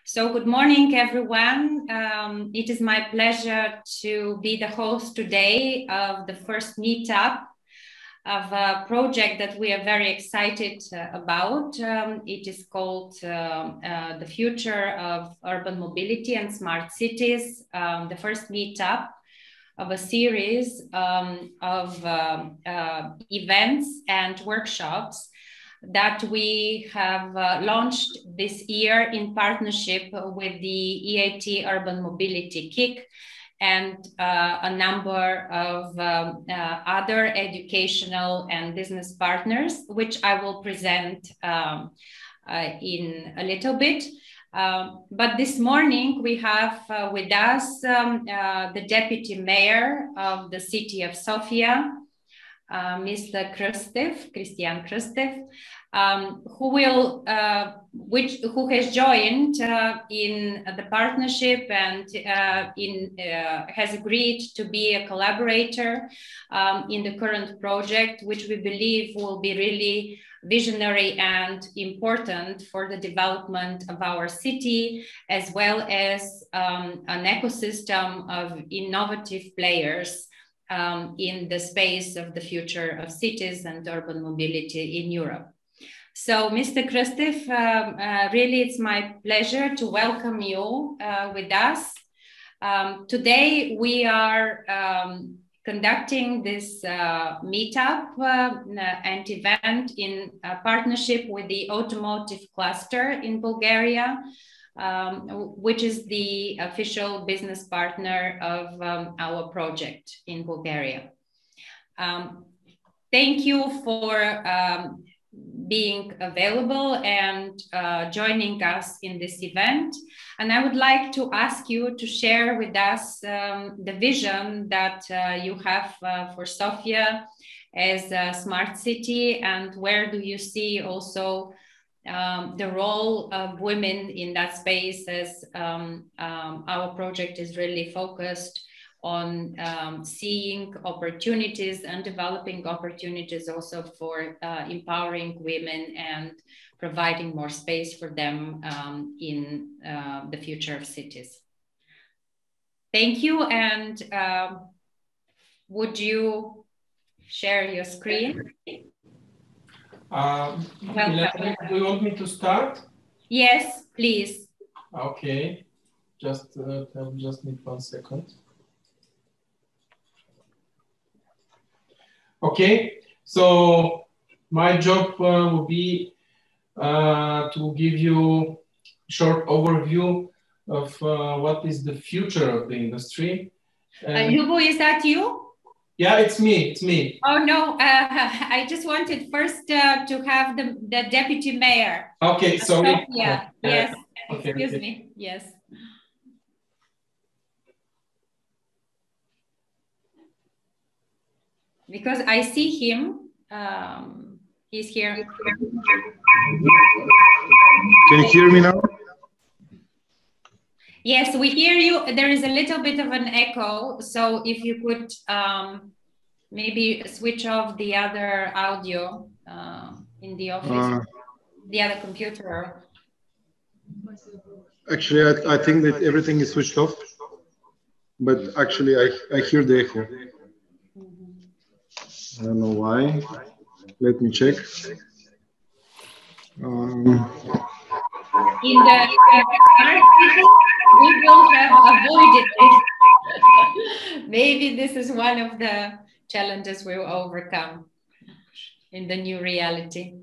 So good morning, everyone. It is my pleasure to be the host today of the first meetup of a project that we are very excited about. It is called The Future of Urban Mobility and Smart Cities, the first meetup of a series of events and workshops that we have launched this year in partnership with the EIT Urban Mobility KIC and a number of other educational and business partners, which I will present in a little bit. But this morning we have with us the Deputy Mayor of the city of Sofia, Mr. Christian Krstev, who has joined in the partnership and has agreed to be a collaborator in the current project, which we believe will be really visionary and important for the development of our city, as well as an ecosystem of innovative players in the space of the future of cities and urban mobility in Europe. So, Mr. Krstev, really it's my pleasure to welcome you with us. Today we are conducting this meetup and event in partnership with the Automotive cluster in Bulgaria, which is the official business partner of our project in Bulgaria. Thank you for being available and joining us in this event. And I would like to ask you to share with us the vision that you have for Sofia as a smart city, and where do you see also the role of women in that space, as our project is really focused on seeing opportunities and developing opportunities also for empowering women and providing more space for them in the future of cities. Thank you. And would you share your screen? Do you want me to start? Yes, please. Okay, just need 1 second. Okay, so my job will be to give you a short overview of what is the future of the industry. Hugo, is that you? Yeah, it's me. It's me. Oh no! I just wanted first to have the deputy mayor. Okay, sorry. Yeah. Yes. Okay, Excuse me. Yes. Because I see him. He's here. Can you hear me now? Yes, we hear you. There is a little bit of an echo. So if you could maybe switch off the other audio in the office, the other computer. Actually, I think that everything is switched off, but actually I hear the echo. I don't know why. Let me check. In the we will have avoided it. Maybe this is one of the challenges we will overcome in the new reality.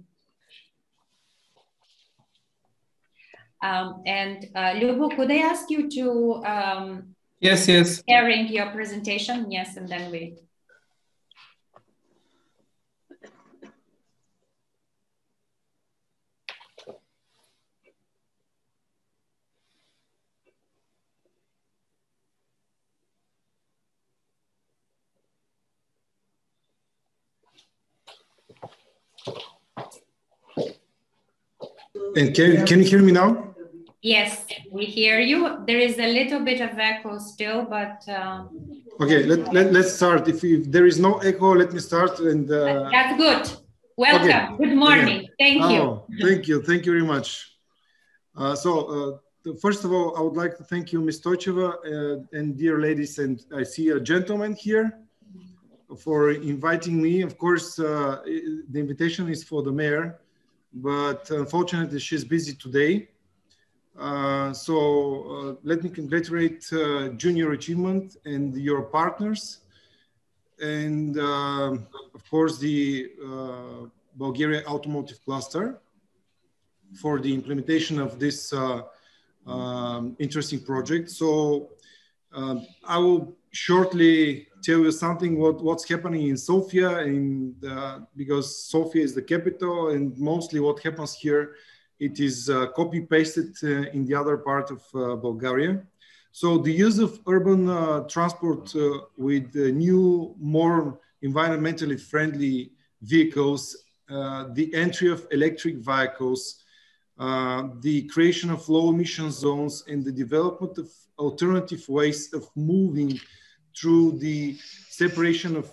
And Lubo, could I ask you to yes. sharing your presentation? Yes, and then we. And can you hear me now? Yes, we hear you. There is a little bit of echo still, but okay. Let's start. If there is no echo, let me start. And that's good. Welcome. Okay. Good morning. Okay. Thank you. Thank you very much. So First of all, I would like to thank you, Ms. Stoicheva, and dear ladies, and I see a gentleman here, for inviting me. Of course, the invitation is for the mayor, but unfortunately she's busy today. Let me congratulate Junior Achievement and your partners, and of course the Bulgaria Automotive Cluster for the implementation of this interesting project. So I will shortly tell you something what's happening in Sofia, and because Sofia is the capital, and mostly what happens here, it is copy pasted in the other part of Bulgaria. So the use of urban transport with new, more environmentally friendly vehicles, the entry of electric vehicles, the creation of low emission zones, and the development of alternative ways of moving through the separation of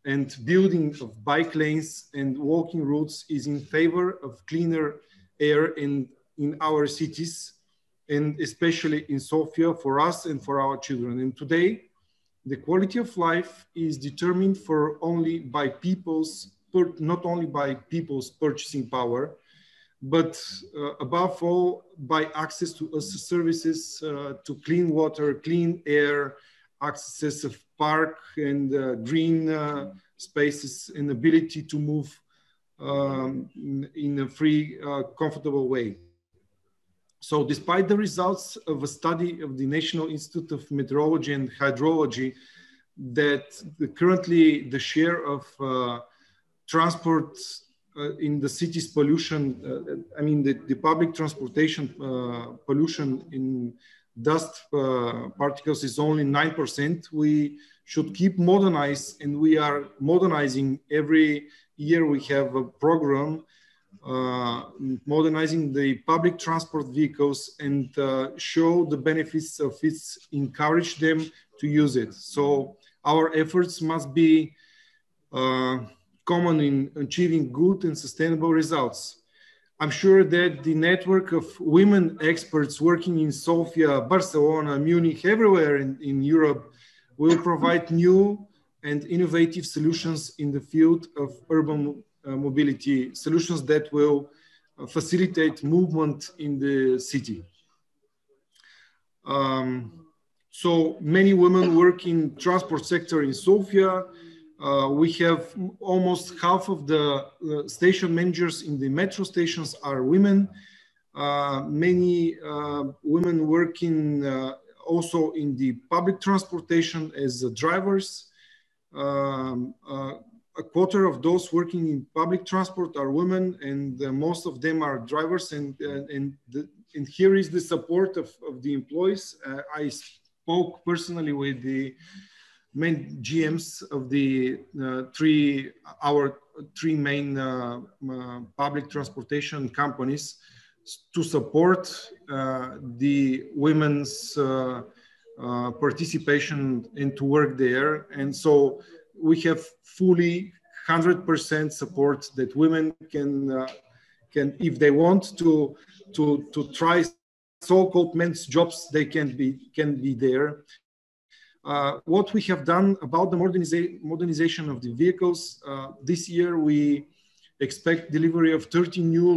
and building of bike lanes and walking routes is in favor of cleaner air in our cities, and especially in Sofia for us and for our children. And today, the quality of life is determined not only by people's purchasing power, but above all, by access to services, to clean water, clean air, access of park and green spaces, and ability to move in a free, comfortable way. So despite the results of a study of the National Institute of Meteorology and Hydrology, that currently the share of transport in the city's pollution, I mean the public transportation pollution in dust particles is only 9%. We should keep modernize, and we are modernizing. Every year we have a program modernizing the public transport vehicles and show the benefits of it, encourage them to use it. So our efforts must be common in achieving good and sustainable results. I'm sure that the network of women experts working in Sofia, Barcelona, Munich, everywhere in Europe will provide new and innovative solutions in the field of urban mobility, solutions that will facilitate movement in the city. So many women work in transport sector in Sofia. We have almost half of the station managers in the metro stations are women. Many women work also in the public transportation as drivers. A quarter of those working in public transport are women, and most of them are drivers. And here is the support of the employees. I spoke personally with the main GMs of the our three main public transportation companies to support the women's participation and to work there. And so we have fully 100% support that women can if they want to try so-called men's jobs, they can be there. What we have done about the modernization of the vehicles, this year we expect delivery of 30 new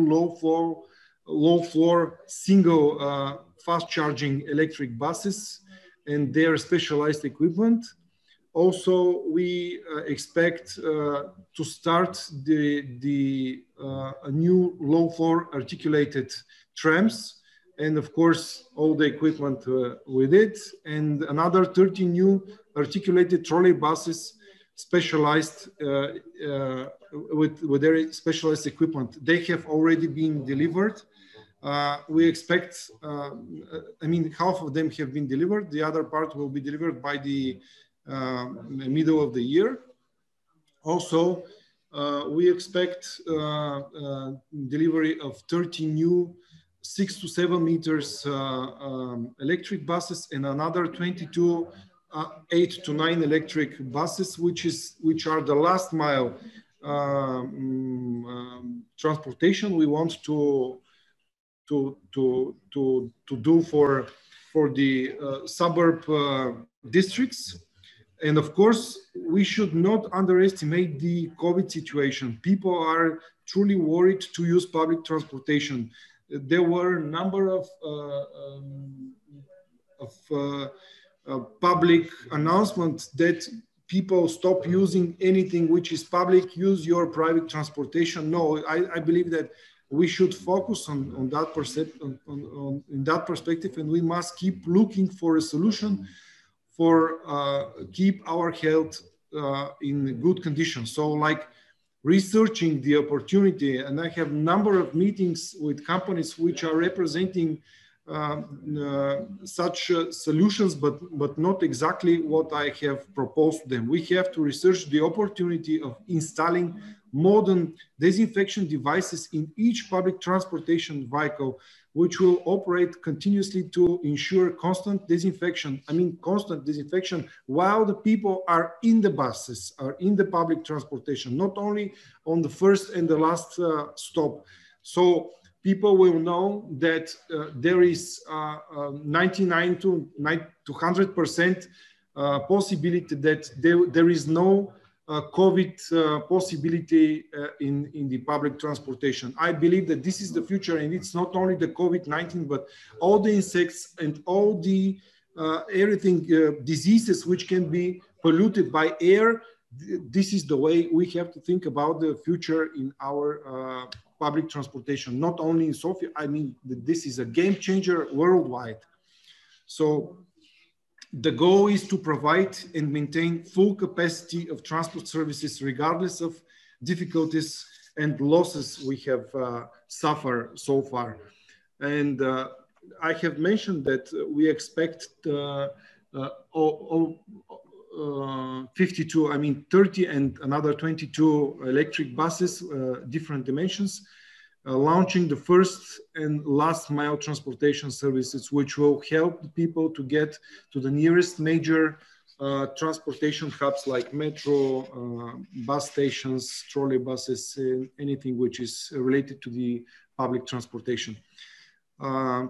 low floor single fast charging electric buses and their specialized equipment. Also, we expect to start a new low floor articulated trams, and of course, all the equipment with it, and another 30 new articulated trolley buses specialized with their specialized equipment. They have already been delivered. We expect, I mean, half of them have been delivered. The other part will be delivered by the middle of the year. Also, we expect delivery of 30 new 6 to 7 meters electric buses and another 22 8 to 9 electric buses, which are the last mile transportation. We want to do for the suburb districts. And of course, we should not underestimate the COVID situation. People are truly worried to use public transportation. There were a number of public announcements that people stop using anything which is public, use your private transportation. No, I believe that we should focus on that in that perspective, and we must keep looking for a solution for keep our health in good conditions. So like researching the opportunity, and I have a number of meetings with companies which are representing such solutions, but not exactly what I have proposed to them. We have to research the opportunity of installing modern disinfection devices in each public transportation vehicle, which will operate continuously to ensure constant disinfection. I mean, constant disinfection while the people are in the buses, are in the public transportation, not only on the first and the last stop. So people will know that there is 99 to 100% possibility that there is no COVID possibility in the public transportation. I believe that this is the future, and it's not only the COVID-19, but all the insects and all the everything diseases which can be polluted by air. This is the way we have to think about the future in our public transportation, not only in Sofia. I mean, this is a game changer worldwide. So the goal is to provide and maintain full capacity of transport services, regardless of difficulties and losses we have suffered so far. And I have mentioned that we expect 52, I mean 30 and another 22 electric buses, different dimensions, launching the first and last mile transportation services, which will help the people to get to the nearest major transportation hubs like metro, bus stations, trolley buses, anything which is related to the public transportation.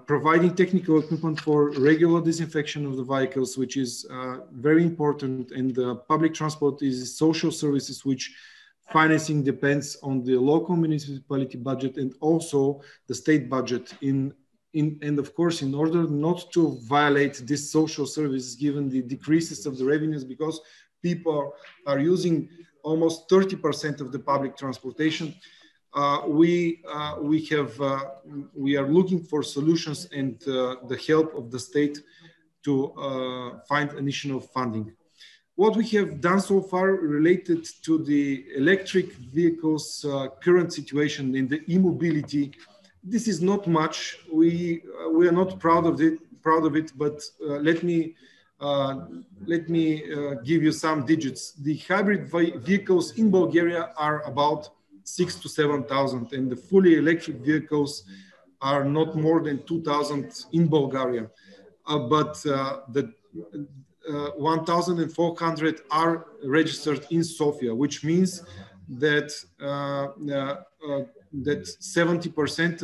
Providing technical equipment for regular disinfection of the vehicles, which is very important. And public transport is social services, which financing depends on the local municipality budget and also the state budget. And of course, in order not to violate this social services, given the decreases of the revenues, because people are using almost 30% of the public transportation, we are looking for solutions and the help of the state to find additional funding. What we have done so far related to the electric vehicles current situation in the e-mobility, this is not much. We are not proud of it, but let me give you some digits. The hybrid vehicles in Bulgaria are about 6,000 to 7,000, and the fully electric vehicles are not more than 2,000 in Bulgaria. But the 1,400 are registered in Sofia, which means that that 70%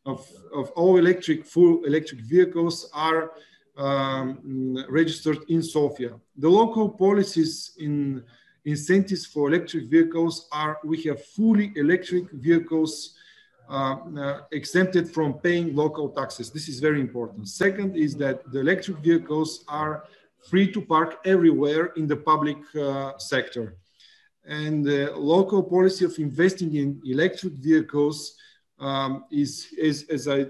of all full electric vehicles are registered in Sofia. The local policies in incentives for electric vehicles are: we have fully electric vehicles exempted from paying local taxes. This is very important. Second is that the electric vehicles are free to park everywhere in the public sector. And the local policy of investing in electric vehicles is, as I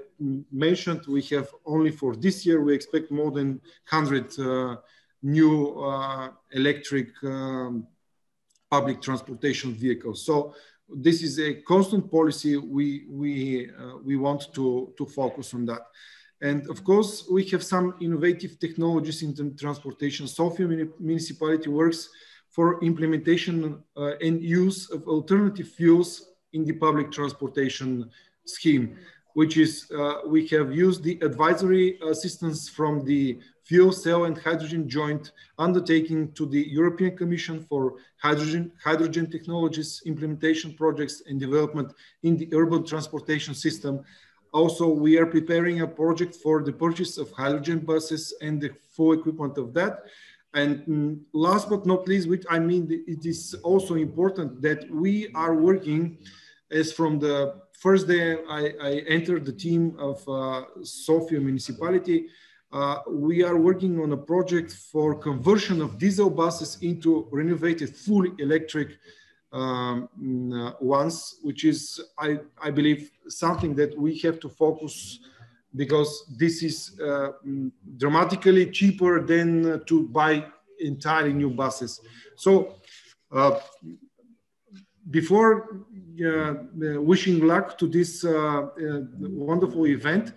mentioned, we have only for this year, we expect more than 100 new electric public transportation vehicles. So this is a constant policy. We want to focus on that. And of course, we have some innovative technologies in the transportation. Sofia municipality works for implementation and use of alternative fuels in the public transportation scheme, which is, we have used the advisory assistance from the Fuel Cell and Hydrogen Joint Undertaking to the European Commission for hydrogen technologies, implementation projects and development in the urban transportation system. Also, we are preparing a project for the purchase of hydrogen buses and the full equipment of that. And last but not least, which I mean, it is also important that we are working, as from the first day I entered the team of Sofia municipality, we are working on a project for conversion of diesel buses into renovated fully electric ones, which is, I believe, something that we have to focus, because this is dramatically cheaper than to buy entirely new buses. So before wishing luck to this wonderful event,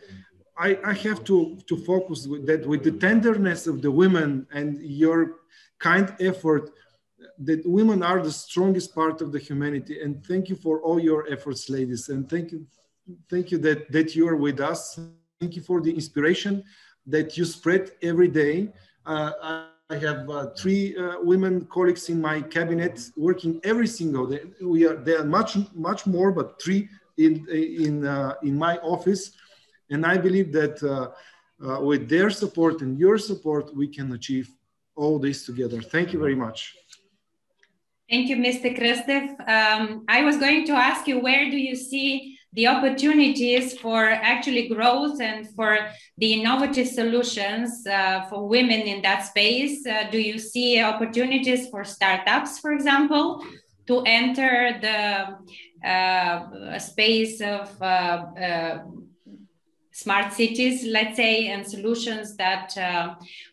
I have to focus with that, with the tenderness of the women and your kind effort, that women are the strongest part of the humanity. And thank you for all your efforts, ladies. And thank you that you are with us. Thank you for the inspiration that you spread every day. I have 3 women colleagues in my cabinet working every single day. There are much more, but 3 in my office. And I believe that with their support and your support, we can achieve all this together. Thank you very much. Thank you, Mr. Krstev. I was going to ask you, where do you see the opportunities for actually growth and for the innovative solutions for women in that space? Do you see opportunities for startups, for example, to enter the space of smart cities, let's say, and solutions that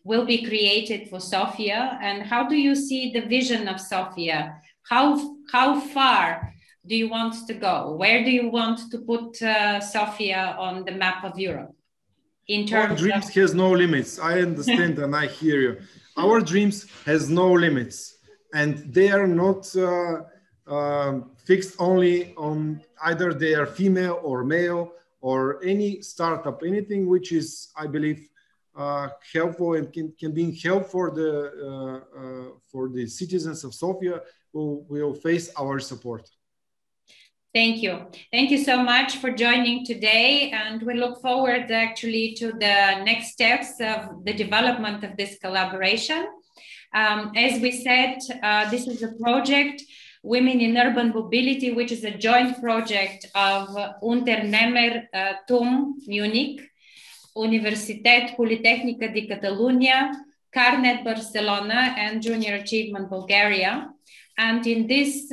will be created for Sofia? And how do you see the vision of Sofia? How far do you want to go? Where do you want to put Sofia on the map of Europe? In terms Our dreams has no limits. I understand and I hear you. Our dreams has no limits, and they are not fixed only on either they are female or male, or any startup, anything which is, I believe, helpful and can be help for the citizens of Sofia, who will face our support. Thank you. Thank you so much for joining today. And we look forward actually to the next steps of the development of this collaboration. As we said, this is a project, Women in Urban Mobility, which is a joint project of Unternehmertum Munich, Universitat Politehnica di Catalunya, Carnet Barcelona, and Junior Achievement Bulgaria. And in this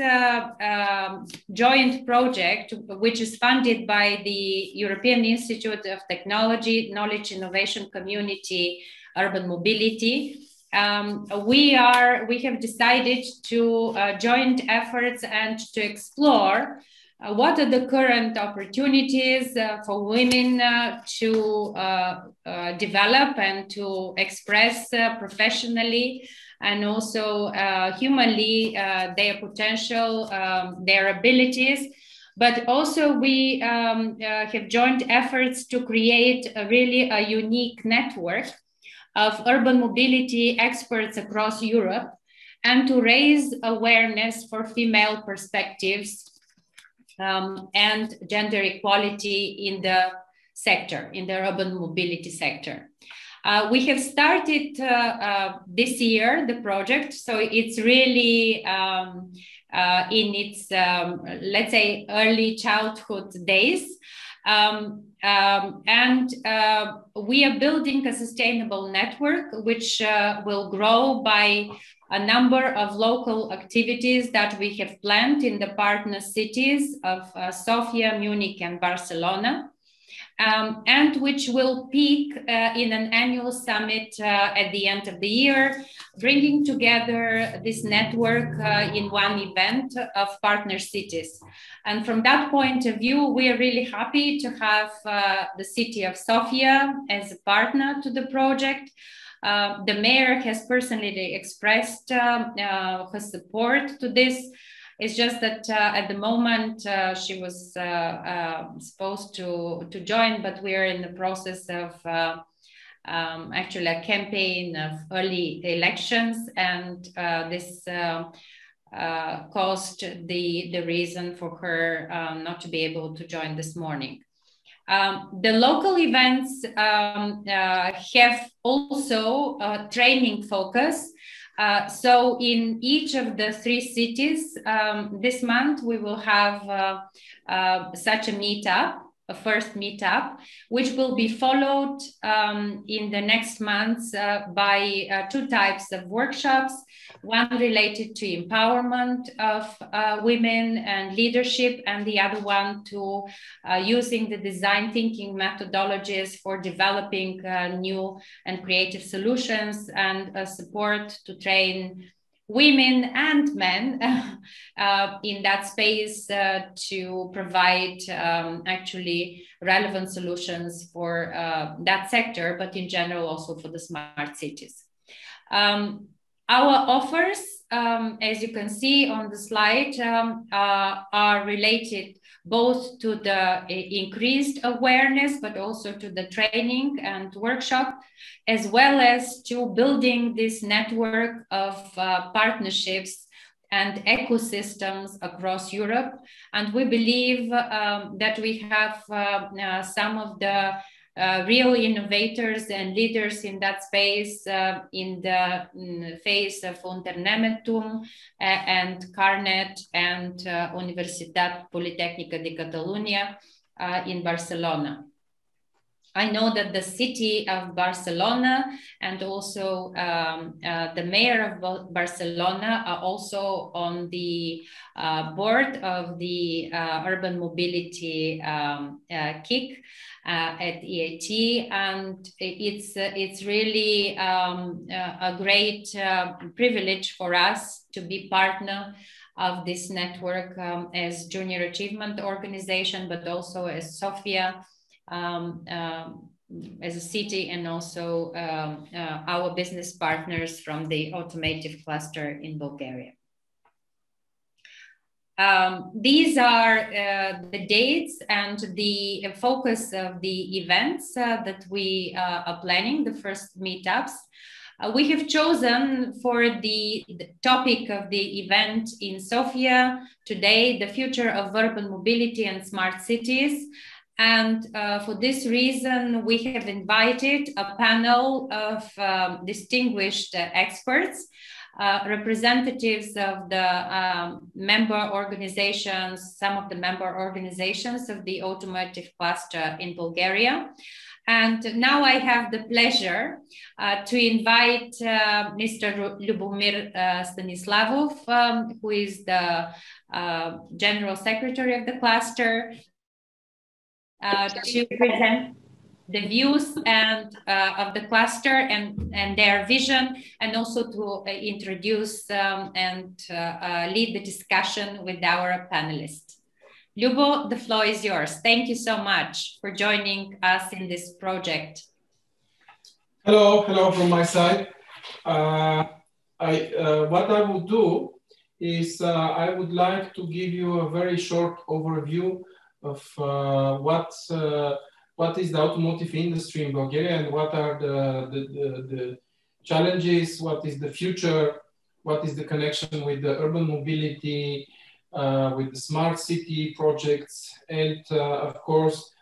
joint project, which is funded by the European Institute of Technology, Knowledge, Innovation, Community, Urban Mobility, we have decided to join efforts and to explore what are the current opportunities for women to develop and to express professionally and also humanly their potential, their abilities. But also we have joined efforts to create a unique network of urban mobility experts across Europe, and to raise awareness for female perspectives and gender equality in the sector, in the urban mobility sector. We have started this year, the project, so it's really in its, let's say, early childhood days. We are building a sustainable network which will grow by a number of local activities that we have planned in the partner cities of Sofia, Munich, and Barcelona, and which will peak in an annual summit at the end of the year, bringing together this network in one event of partner cities. And from that point of view, we are really happy to have the city of Sofia as a partner to the project. The mayor has personally expressed her support to this. It's just that at the moment she was supposed to join, but we are in the process of actually a campaign of early elections, and this caused the reason for her not to be able to join this morning. The local events have also a training focus. So in each of the 3 cities this month, we will have such a meetup, a first meetup, which will be followed in the next months by 2 types of workshops, one related to empowerment of women and leadership, and the other one to using the design thinking methodologies for developing new and creative solutions and support to train women and men in that space to provide actually relevant solutions for that sector, but in general also for the smart cities. Our offers, as you can see on the slide, are related both to the increased awareness, but also to the training and workshop, as well as to building this network of partnerships and ecosystems across Europe. And we believe that we have some of the real innovators and leaders in that space in the face of Unternehmertum and Carnet and Universitat Politècnica de Catalunya in Barcelona. I know that the city of Barcelona and also the mayor of Barcelona are also on the board of the urban mobility KIC at EIT, and it's really a great privilege for us to be partner of this network as Junior Achievement Organization, but also as Sofia. As a city, and also our business partners from the Automotive cluster in Bulgaria. These are the dates and the focus of the events that we are planning, the first meetups. We have chosen for the topic of the event in Sofia today, the future of urban mobility and smart cities. And for this reason, we have invited a panel of distinguished experts, representatives of the member organizations, some of the member organizations of the Automotive cluster in Bulgaria. And now I have the pleasure to invite Mr. Lyubomir Stanislavov, who is the General Secretary of the cluster, to present the views and of the cluster and their vision, and also to introduce and lead the discussion with our panelists. Lyubo, the floor is yours. Thank you so much for joining us in this project. Hello from my side. What I will do is I would like to give you a very short overview of what is the automotive industry in Bulgaria and what are the challenges, what is the future, what is the connection with the urban mobility, with the smart city projects, and of course,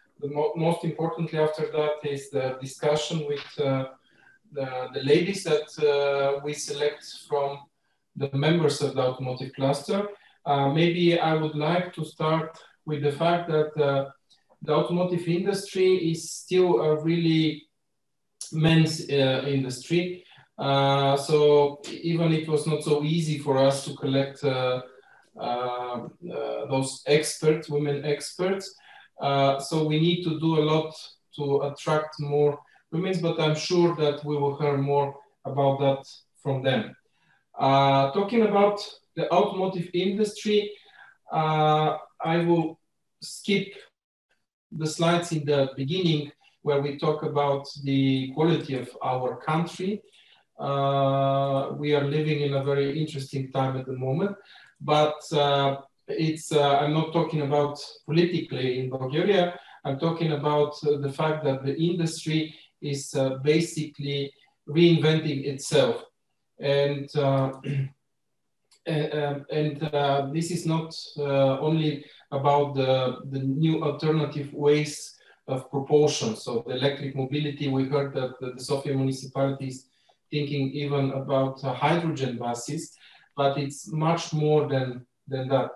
most importantly after that is the discussion with the ladies that we select from the members of the Automotive cluster. Maybe I would like to start with the fact that the automotive industry is still a really men's industry. So even it was not so easy for us to collect those experts, women experts. So we need to do a lot to attract more women, but I'm sure that we will hear more about that from them. Talking about the automotive industry, I will skip the slides in the beginning where we talk about the quality of our country. We are living in a very interesting time at the moment, but I'm not talking about politically in Bulgaria. I'm talking about the fact that the industry is basically reinventing itself. And this is not only about the new alternative ways of propulsion. So the electric mobility, we heard that the Sofia municipality is thinking even about hydrogen buses, but it's much more than that.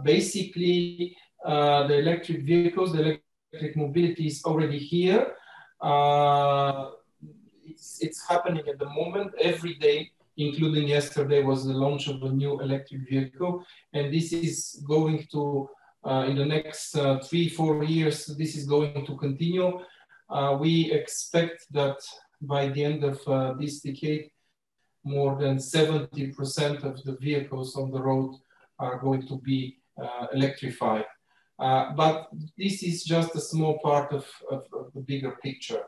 Basically, the electric vehicles, the electric mobility is already here. It's happening at the moment. Every day, including yesterday, was the launch of a new electric vehicle. And this is going to, in the next 3-4 years, this is going to continue. We expect that by the end of this decade, more than 70% of the vehicles on the road are going to be electrified. But this is just a small part of the bigger picture.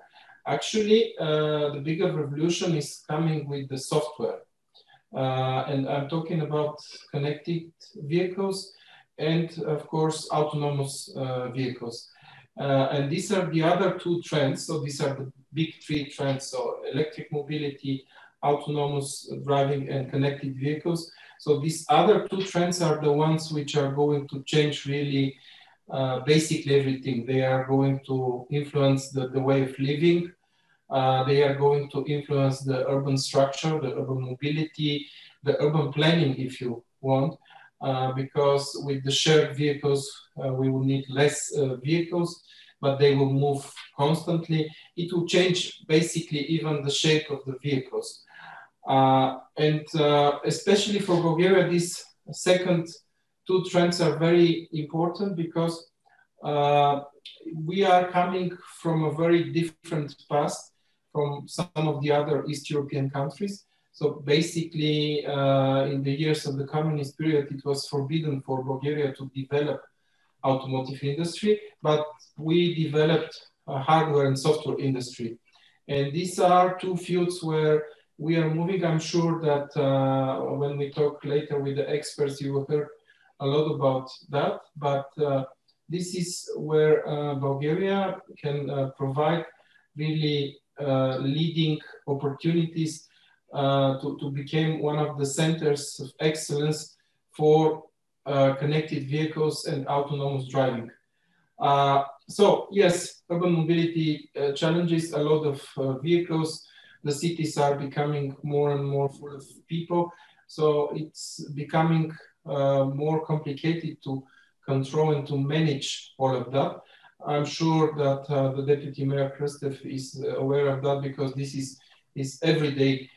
Actually, the bigger revolution is coming with the software. And I'm talking about connected vehicles and, of course, autonomous vehicles. And these are the other two trends. So these are the big three trends. So electric mobility, autonomous driving, and connected vehicles. So these other two trends are the ones which are going to change really basically everything. They are going to influence the way of living. They are going to influence the urban structure, the urban mobility, the urban planning, if you want, because with the shared vehicles, we will need less vehicles, but they will move constantly. It will change basically even the shape of the vehicles. And especially for Bulgaria, these second two trends are very important because we are coming from a very different past from some of the other East European countries. So basically, in the years of the communist period, it was forbidden for Bulgaria to develop automotive industry, but we developed a hardware and software industry. And these are two fields where we are moving. I'm sure that when we talk later with the experts, you will hear a lot about that. But this is where Bulgaria can provide really leading opportunities to become one of the centers of excellence for connected vehicles and autonomous driving. So yes, urban mobility challenges a lot of vehicles. The cities are becoming more and more full of people. So it's becoming more complicated to control and to manage all of that. I'm sure that the Deputy Mayor Krstev is aware of that because this is his everyday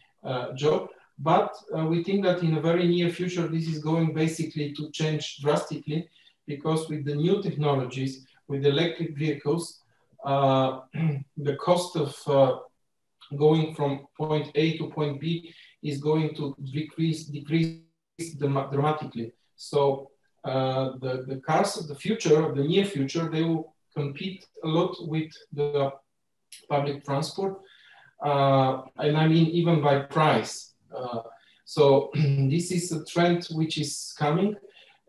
job. But we think that in a very near future, this is going basically to change drastically because with the new technologies, with electric vehicles, the cost of going from point A to point B is going to decrease dramatically. So the cars of the future, of the near future, they will compete a lot with the public transport, and I mean even by price. So this is a trend which is coming,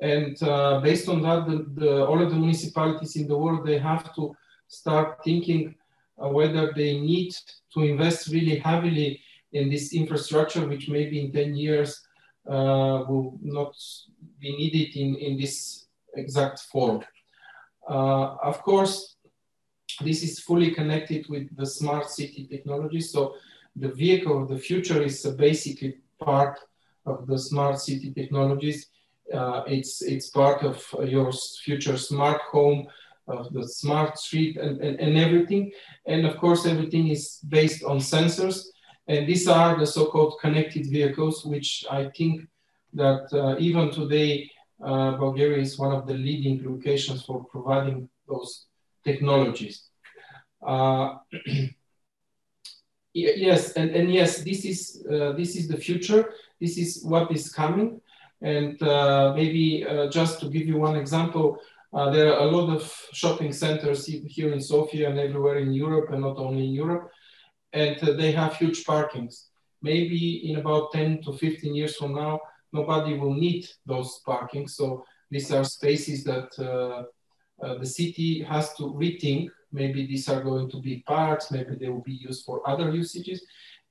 and based on that, all of the municipalities in the world, they have to start thinking whether they need to invest really heavily in this infrastructure, which maybe in 10 years will not be needed in this exact form. Of course, this is fully connected with the smart city technology. So the vehicle of the future is basically part of the smart city technologies. It's part of your future smart home, of the smart street and everything. And of course, everything is based on sensors. And these are the so-called connected vehicles, which I think that even today, Bulgaria is one of the leading locations for providing those technologies. Yes, and yes, this is the future. This is what is coming. And maybe just to give you one example, there are a lot of shopping centers here in Sofia and everywhere in Europe, and not only in Europe, and they have huge parkings. Maybe in about 10 to 15 years from now, nobody will need those parkings. So these are spaces that the city has to rethink. Maybe these are going to be parks, maybe they will be used for other usages,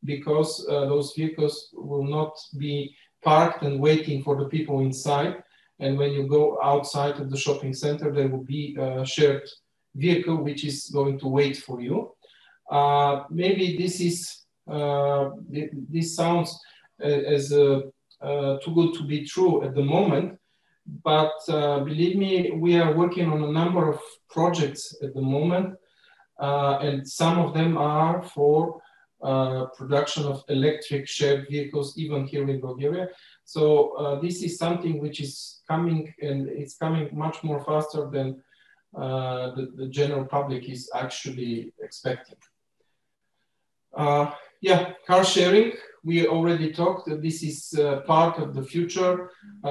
because those vehicles will not be parked and waiting for the people inside. And when you go outside of the shopping center, there will be shared vehicle which is going to wait for you. Maybe this is this sounds as too good to be true at the moment, but believe me, we are working on a number of projects at the moment, and some of them are for production of electric shared vehicles, even here in Bulgaria. So this is something which is coming, and it's coming much more faster than the general public is actually expecting. Yeah, car sharing, we already talked that this is part of the future.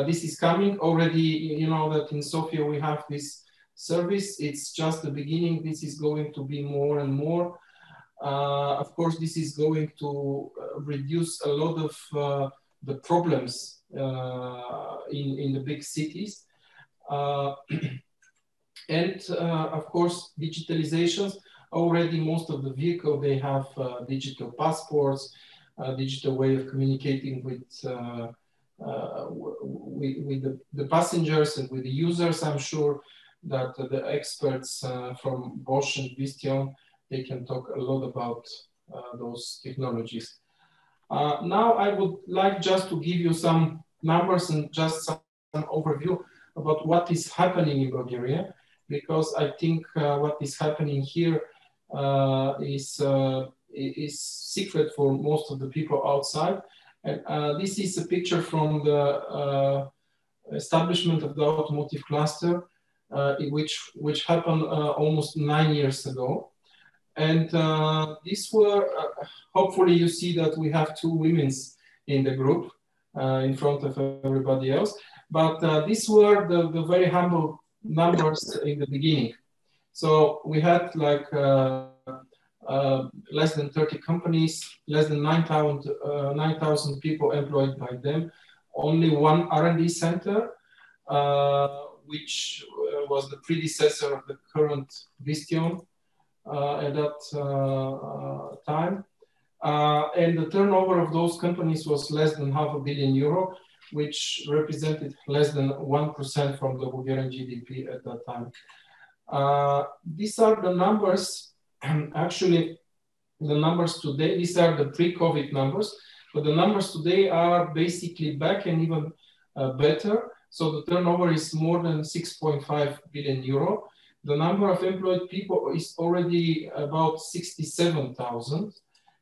This is coming already. You know that in Sofia we have this service. It's just the beginning. This is going to be more and more. Of course, this is going to reduce a lot of the problems in the big cities. And of course, digitalizations. Already most of the vehicle, they have digital passports, digital way of communicating with the passengers and with the users. I'm sure that the experts from Bosch and Visteon, they can talk a lot about those technologies. Now I would like just to give you some numbers and just some overview about what is happening in Bulgaria, because I think what is happening here is secret for most of the people outside. And this is a picture from the establishment of the automotive cluster, which happened almost 9 years ago. And these were, hopefully you see that we have 2 women in the group in front of everybody else. But these were the very humble numbers in the beginning. So we had like less than 30 companies, less than 9,000 people employed by them, only 1 R&D center, which was the predecessor of the current Visteon at that time. And the turnover of those companies was less than €500 million, which represented less than 1% from the Bulgarian GDP at that time. These are the numbers, actually the numbers today, these are the pre-COVID numbers, but the numbers today are basically back and even better. So the turnover is more than €6.5 billion. The number of employed people is already about 67,000,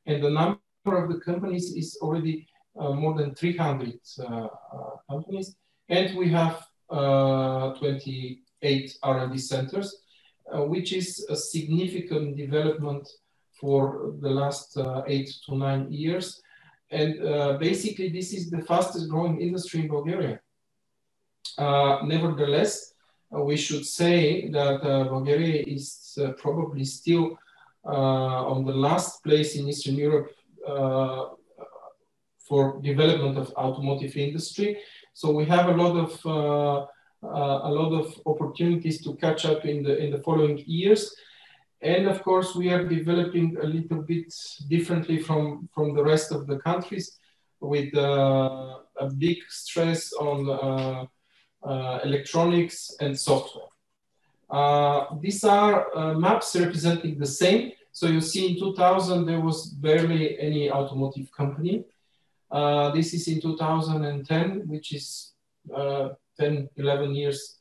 and the number of the companies is already more than 300 companies, and we have 28 R&D centers, which is a significant development for the last 8 to 9 years. And basically, this is the fastest growing industry in Bulgaria. Nevertheless, we should say that Bulgaria is probably still on the last place in Eastern Europe for development of automotive industry. So we have a lot of opportunities to catch up in the following years. And of course, we are developing a little bit differently from the rest of the countries, with a big stress on electronics and software. These are maps representing the same. So you see in 2000, there was barely any automotive company. This is in 2010, which is 10, 11 years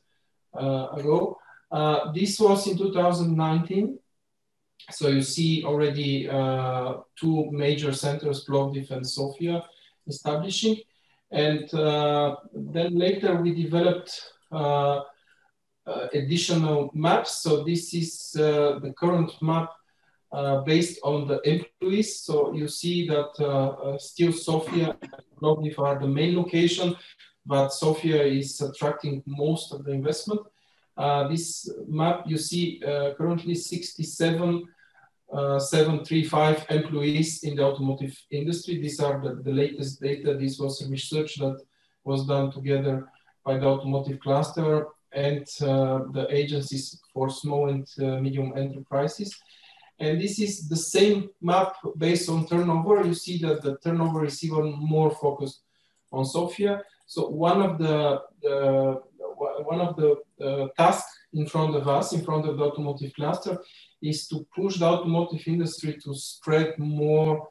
ago. This was in 2019. So you see already 2 major centers, Plovdiv and Sofia, establishing. And then later we developed additional maps. So this is the current map based on the employees. So you see that still Sofia and Plovdiv are the main location, but Sofia is attracting most of the investment. This map, you see currently 735 employees in the automotive industry. These are the latest data. This was research that was done together by the automotive cluster and the agencies for small and medium enterprises. And this is the same map based on turnover. You see that the turnover is even more focused on Sofia. So one of one of the tasks in front of us, in front of the automotive cluster, is to push the automotive industry to spread more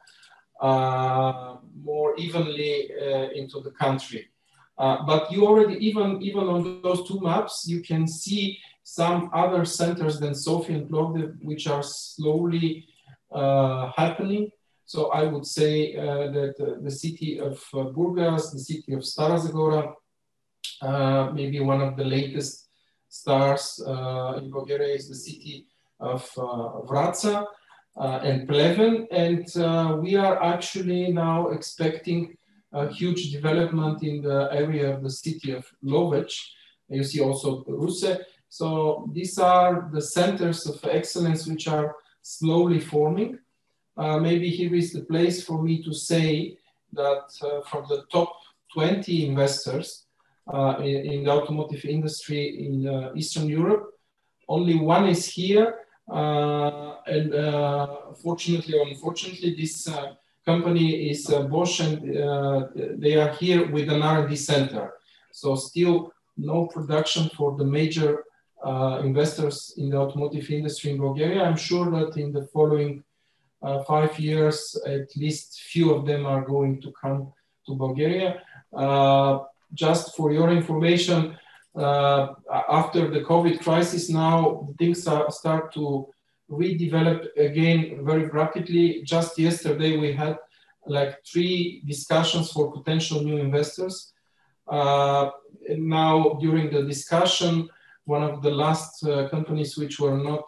evenly into the country. But you already, even on those two maps, you can see some other centers than Sofia and Plovdiv, which are slowly happening. So I would say that the city of Burgas, the city of Stara Zagora, maybe one of the latest stars in Bulgaria is the city of Vratsa and Pleven. And we are actually now expecting a huge development in the area of the city of Lovech. You see also Ruse. So these are the centers of excellence which are slowly forming. Maybe here is the place for me to say that from the top 20 investors in the automotive industry in Eastern Europe, only one is here. And fortunately or unfortunately, this company is Bosch, and they are here with an R&D center. So still no production for the major investors in the automotive industry in Bulgaria. I'm sure that in the following 5 years, at least few of them are going to come to Bulgaria. Just for your information, after the COVID crisis now, things start to redevelop again very rapidly. Just yesterday, we had like 3 discussions for potential new investors. Now, during the discussion, one of the last companies which were not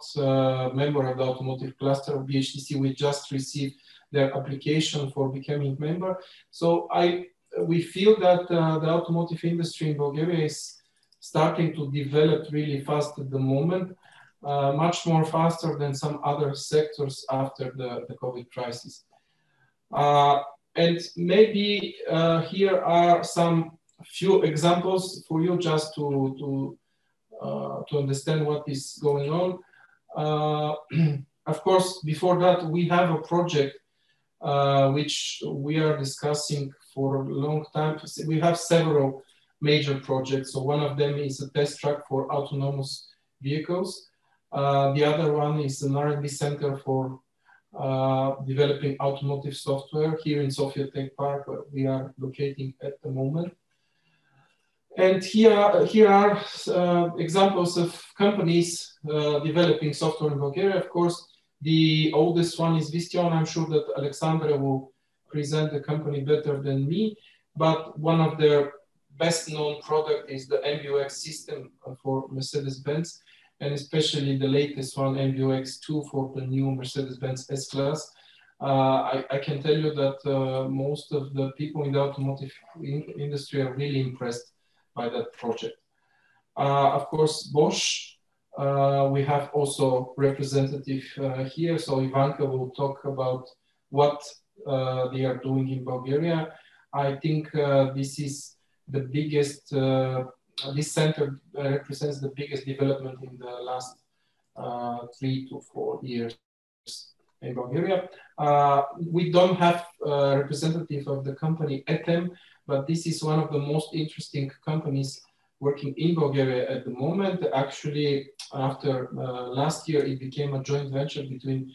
member of the automotive cluster of BHTC, we just received their application for becoming member. So we feel that the automotive industry in Bulgaria is starting to develop really fast at the moment, much more faster than some other sectors after the COVID crisis. And maybe here are some few examples for you just to understand what is going on. Of course, before that, we have a project which we are discussing for a long time. We have several major projects. So one of them is a test track for autonomous vehicles. The other one is an R&D center for developing automotive software here in Sofia Tech Park, where we are locating at the moment. And here are examples of companies developing software in Bulgaria. Of course, the oldest one is Vistion. I'm sure that Alexandra will present the company better than me, but one of their best known product is the MBUX system for Mercedes-Benz, and especially the latest one, MBUX2 for the new Mercedes-Benz S-Class. I can tell you that most of the people in the automotive industry are really impressed by that project. Of course, Bosch, we have also representative here. So Ivanka will talk about what they are doing in Bulgaria. I think this is the biggest, this center represents the biggest development in the last 3 to 4 years in Bulgaria. We don't have a representative of the company Etem, but this is one of the most interesting companies working in Bulgaria at the moment. Actually, after last year, it became a joint venture between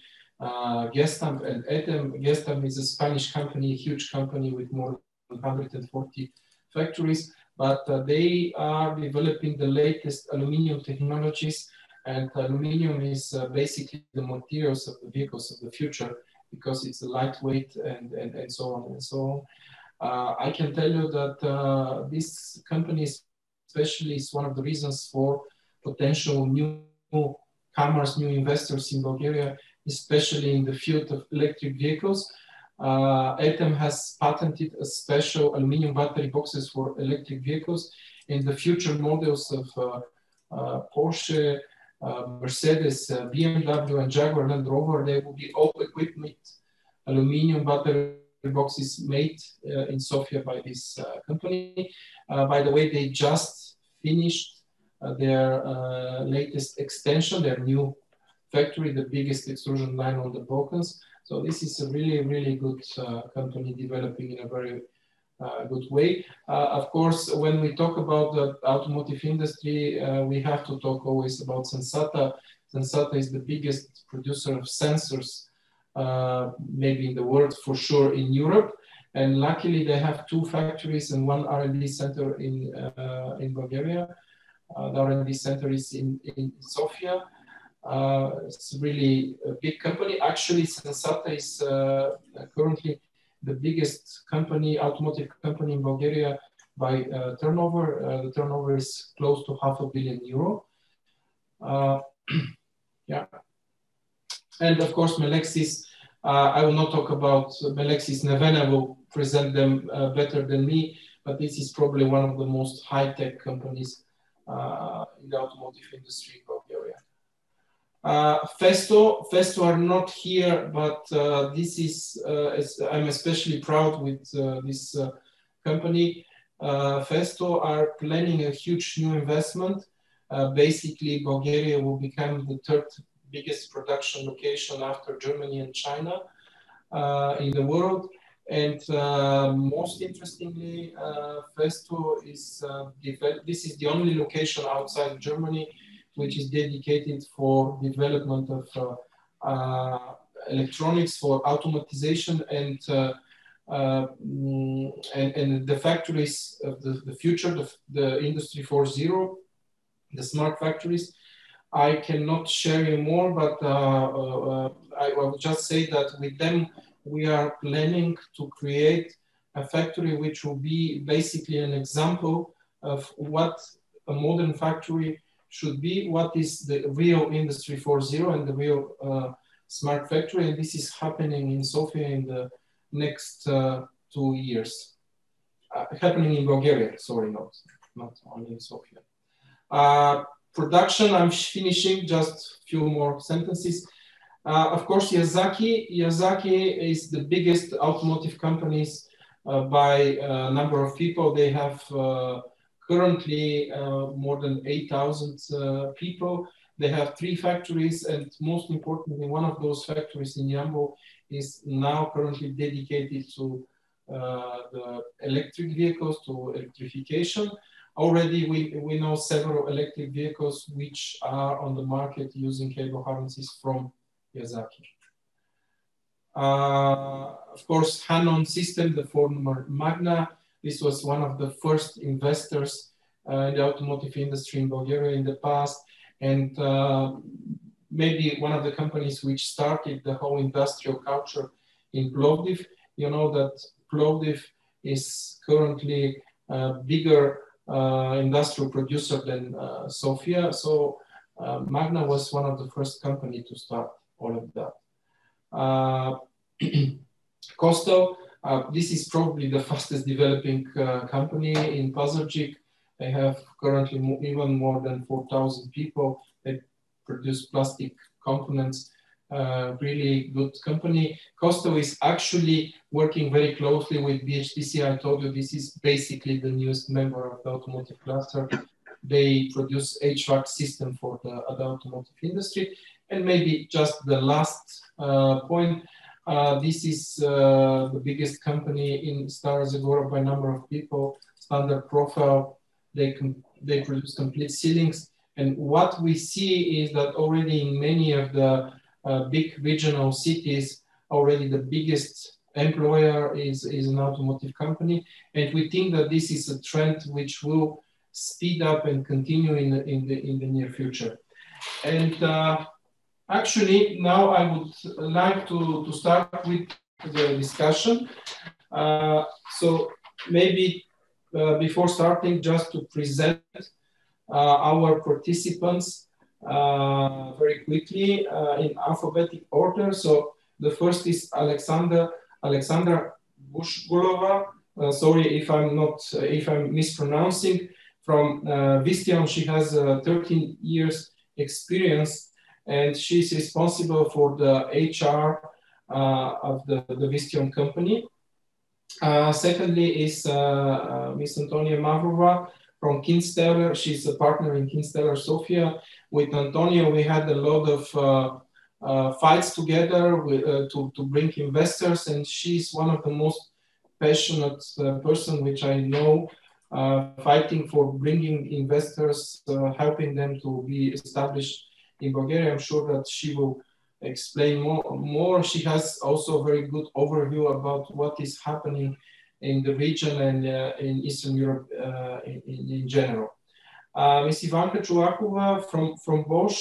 Gestamp and Etem. Gestamp is a Spanish company, a huge company with more than 140 factories, but they are developing the latest aluminium technologies, and aluminium is basically the materials of the vehicles of the future because it's lightweight and so on and so on. I can tell you that this company especially is one of the reasons for potential newcomers, new investors in Bulgaria, especially in the field of electric vehicles. Etem has patented a special aluminum battery boxes for electric vehicles. In the future models of Porsche, Mercedes, BMW, and Jaguar Land Rover, they will be all equipped with aluminum battery boxes made in Sofia by this company. By the way, they just finished their latest extension, their new factory, the biggest extrusion line on the Balkans. So this is a really, really good company developing in a very good way. Of course, when we talk about the automotive industry, we have to talk always about Sensata. Sensata is the biggest producer of sensors, maybe in the world, for sure in Europe. And luckily, they have 2 factories and 1 R&D center in Bulgaria. The R&D center is in Sofia. It's really a big company. Actually, Sensata is currently the biggest company, automotive company in Bulgaria by turnover. The turnover is close to €500 million. Yeah. And of course, Melexis, I will not talk about Melexis. Nevena will present them better than me, but this is probably one of the most high-tech companies in the automotive industry in Bulgaria. Festo are not here, but this is, I'm especially proud with this company. Festo are planning a huge new investment. Basically, Bulgaria will become the 3rd biggest production location after Germany and China in the world. And most interestingly, Festo is, this is the only location outside Germany which is dedicated for development of electronics for automatization and the factories of the future, the Industry 4.0, the smart factories. I cannot share you more, but I will just say that with them, we are planning to create a factory which will be basically an example of what a modern factory should be, what is the real Industry 4.0 and the real smart factory. And this is happening in Sofia in the next 2 years. Happening in Bulgaria, sorry, not only in Sofia. Production, I'm finishing, just a few more sentences. Of course, Yazaki is the biggest automotive companies by number of people. They have currently more than 8,000 people. They have 3 factories, and most importantly, one of those factories in Yambo is now currently dedicated to the electric vehicles, to electrification. Already we know several electric vehicles which are on the market using cable harnesses from Yazaki. Of course, Hanon System, the former Magna, this was one of the first investors in the automotive industry in Bulgaria in the past, and maybe one of the companies which started the whole industrial culture in Plovdiv. You know that Plovdiv is currently a bigger industrial producer than Sofia. So Magna was one of the first company to start all of that. Kosto, this is probably the fastest developing company in Pazardzhik. They have currently even more than 4,000 people. They produce plastic components. Really good company. Kosto is actually working very closely with BHTC. I told you this is basically the newest member of the automotive cluster. They produce HVAC system for the automotive industry. And maybe just the last point, this is the biggest company in Stara Zagora by number of people, Standard Profile. They produce complete ceilings. And what we see is that already in many of the big regional cities, already the biggest employer is an automotive company. And we think that this is a trend which will speed up and continue in the near future. And actually, now I would like to start with the discussion. So maybe before starting, just to present our participants very quickly in alphabetic order. So the first is Alexandra Bushgulova. Sorry if I'm mispronouncing. From Vistion, she has 13 years experience, and she's responsible for the HR of the Vistion company. Secondly is Miss Antonia Mavrova from Kinsteller. She's a partner in Kinsteller Sofia. With Antonia, we had a lot of fights together to bring investors, and she's one of the most passionate person, which I know, fighting for bringing investors, helping them to be established in Bulgaria. I'm sure that she will explain more. She has also a very good overview about what is happening in the region and in Eastern Europe in general. Ms. Ivanka Chulakova from Bosch,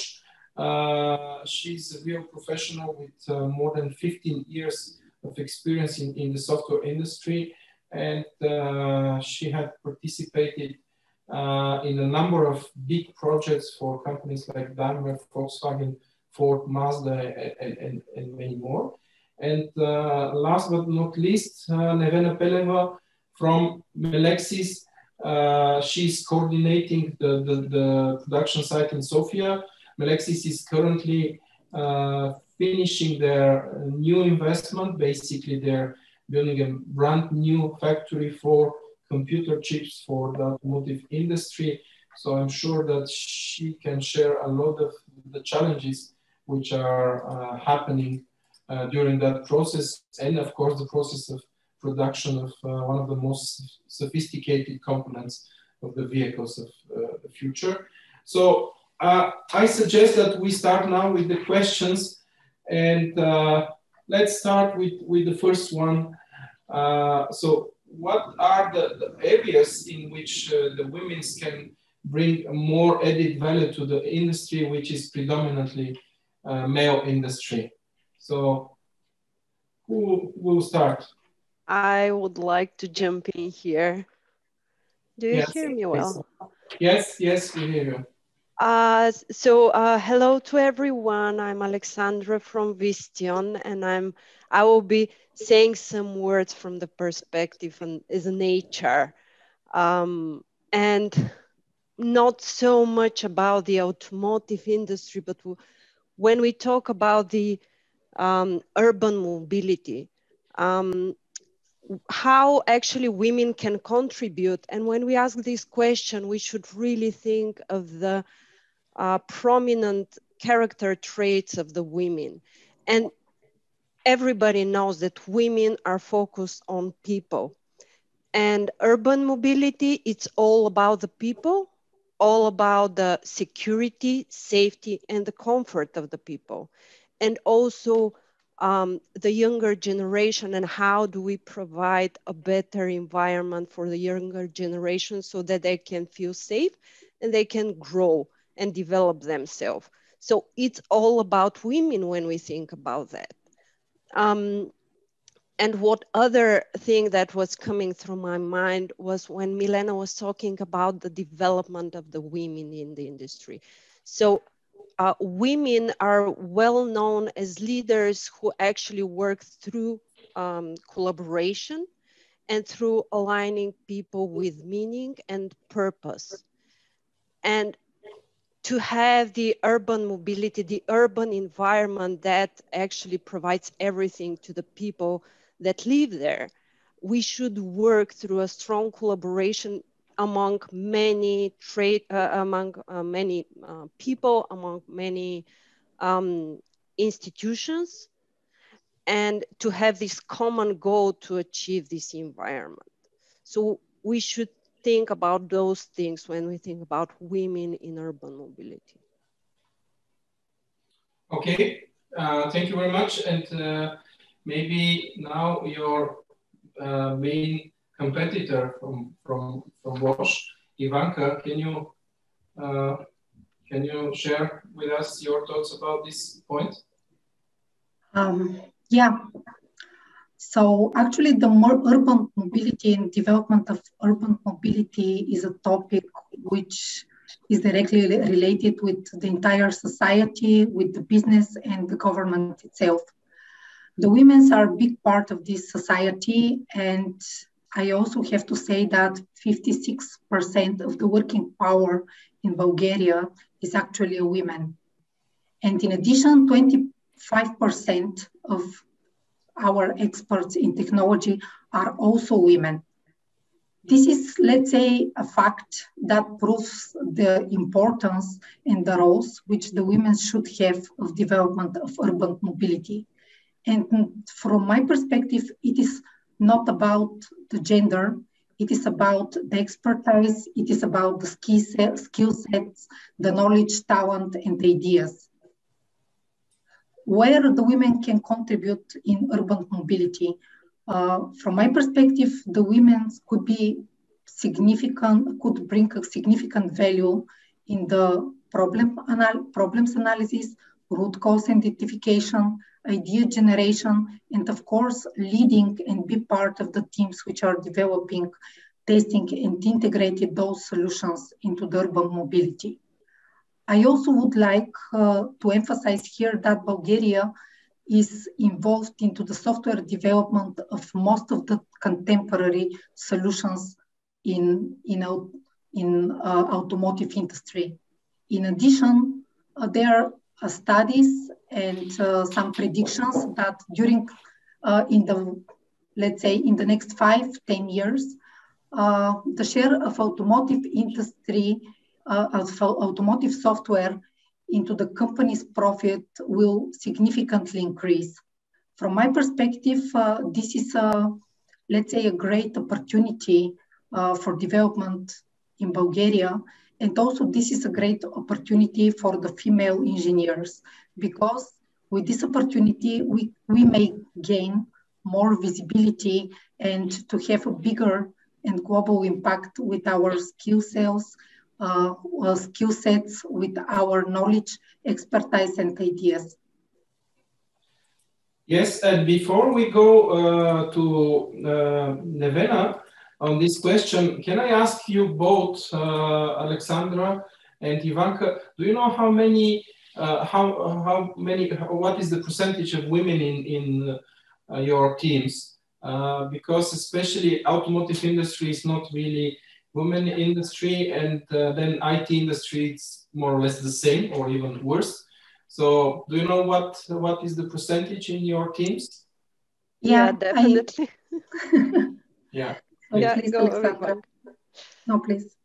she's a real professional with more than 15 years of experience in the software industry, and she had participated in a number of big projects for companies like Daimler, Volkswagen, Ford, Mazda, and many more. And last but not least, Nevena Peleva from Melexis. She's coordinating the production site in Sofia. Melexis is currently finishing their new investment. Basically, they're building a brand new factory for computer chips for the automotive industry. So I'm sure that she can share a lot of the challenges which are happening during that process, and of course the process of production of one of the most sophisticated components of the vehicles of the future. So I suggest that we start now with the questions, and let's start with the first one. So what are the areas in which the women can bring more added value to the industry, which is predominantly male industry? So who will start? I would like to jump in here. Do you hear me well? Yes, yes, we hear you. Hello to everyone. I'm Alexandra from Vistion, and I will be saying some words from the perspective as an HR, and not so much about the automotive industry, but when we talk about the urban mobility, how actually women can contribute. And when we ask this question, we should really think of the prominent character traits of the women. And everybody knows that women are focused on people. And urban mobility, it's all about the people, all about the security, safety, and the comfort of the people. And also the younger generation, and how do we provide a better environment for the younger generation so that they can feel safe and they can grow and develop themselves. So it's all about women when we think about that. And what other thing that was coming through my mind was when Milena was talking about the development of the women in the industry. So women are well known as leaders who actually work through collaboration and through aligning people with meaning and purpose. And to have the urban mobility, the urban environment that actually provides everything to the people that live there, we should work through a strong collaboration among many people, among many institutions, and to have this common goal to achieve this environment. So we should think about those things when we think about women in urban mobility. Okay, thank you very much. And maybe now your main competitor from Bosch, Ivanka, can you share with us your thoughts about this point? Yeah. So actually the more urban mobility and development of urban mobility is a topic which is directly related with the entire society, with the business and the government itself. The women are a big part of this society, and I also have to say that 56% of the working power in Bulgaria is actually women. And in addition, 25% of our experts in technology are also women. This is, let's say, a fact that proves the importance and the roles which the women should have of development of urban mobility. And from my perspective, it is not about the gender. It is about the expertise. It is about the skill sets, the knowledge, talent, and ideas. Where the women can contribute in urban mobility. From my perspective, the women could be significant, could bring a significant value in the problems analysis, root cause identification, idea generation, and of course, leading and be part of the teams which are developing, testing, and integrating those solutions into the urban mobility. I also would like to emphasize here that Bulgaria is involved into the software development of most of the contemporary solutions in automotive industry. In addition, there are studies and some predictions that during let's say in the next 5-10 years, the share of automotive industry of automotive software into the company's profit will significantly increase. From my perspective, this is let's say a great opportunity for development in Bulgaria. And also this is a great opportunity for the female engineers, because with this opportunity, we may gain more visibility and to have a bigger and global impact with our skill sets, with our knowledge, expertise, and ideas. Yes, and before we go to Nevena on this question, can I ask you both, Alexandra and Ivanka, do you know how many, what is the percentage of women in your teams? Because especially automotive industry is not really women industry, and then IT industry is more or less the same or even worse. So do you know what is the percentage in your teams? Yeah, definitely. Yeah. Yeah, please, Alexandra. No, please.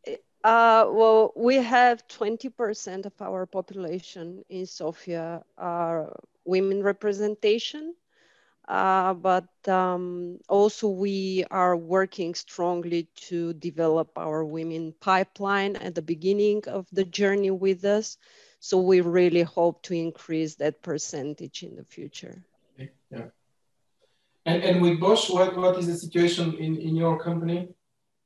Well, we have 20% of our population in Sofia are women representation. But also we are working strongly to develop our women pipeline at the beginning of the journey with us. So we really hope to increase that percentage in the future. Yeah. And with Bosch, what is the situation in your company?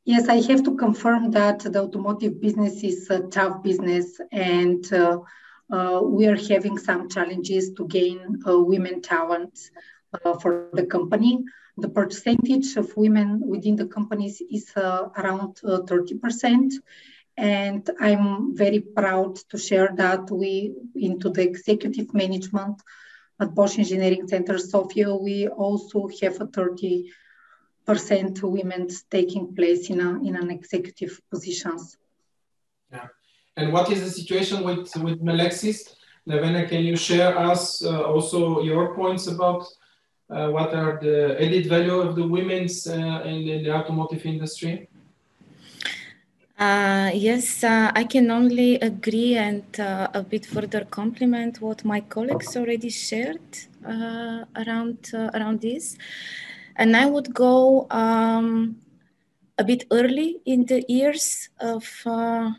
Yes, I have to confirm that the automotive business is a tough business, and we are having some challenges to gain women talent for the company. The percentage of women within the companies is around 30%. And I'm very proud to share that into the executive management at Bosch Engineering Center Sofia, we also have a 30% women taking place in an executive positions. Yeah. And what is the situation with Melexis? Nevena, can you share us also your points about what are the added value of the women's in the automotive industry? Yes, I can only agree and a bit further compliment what my colleagues already shared around this. And I would go a bit early in the years of our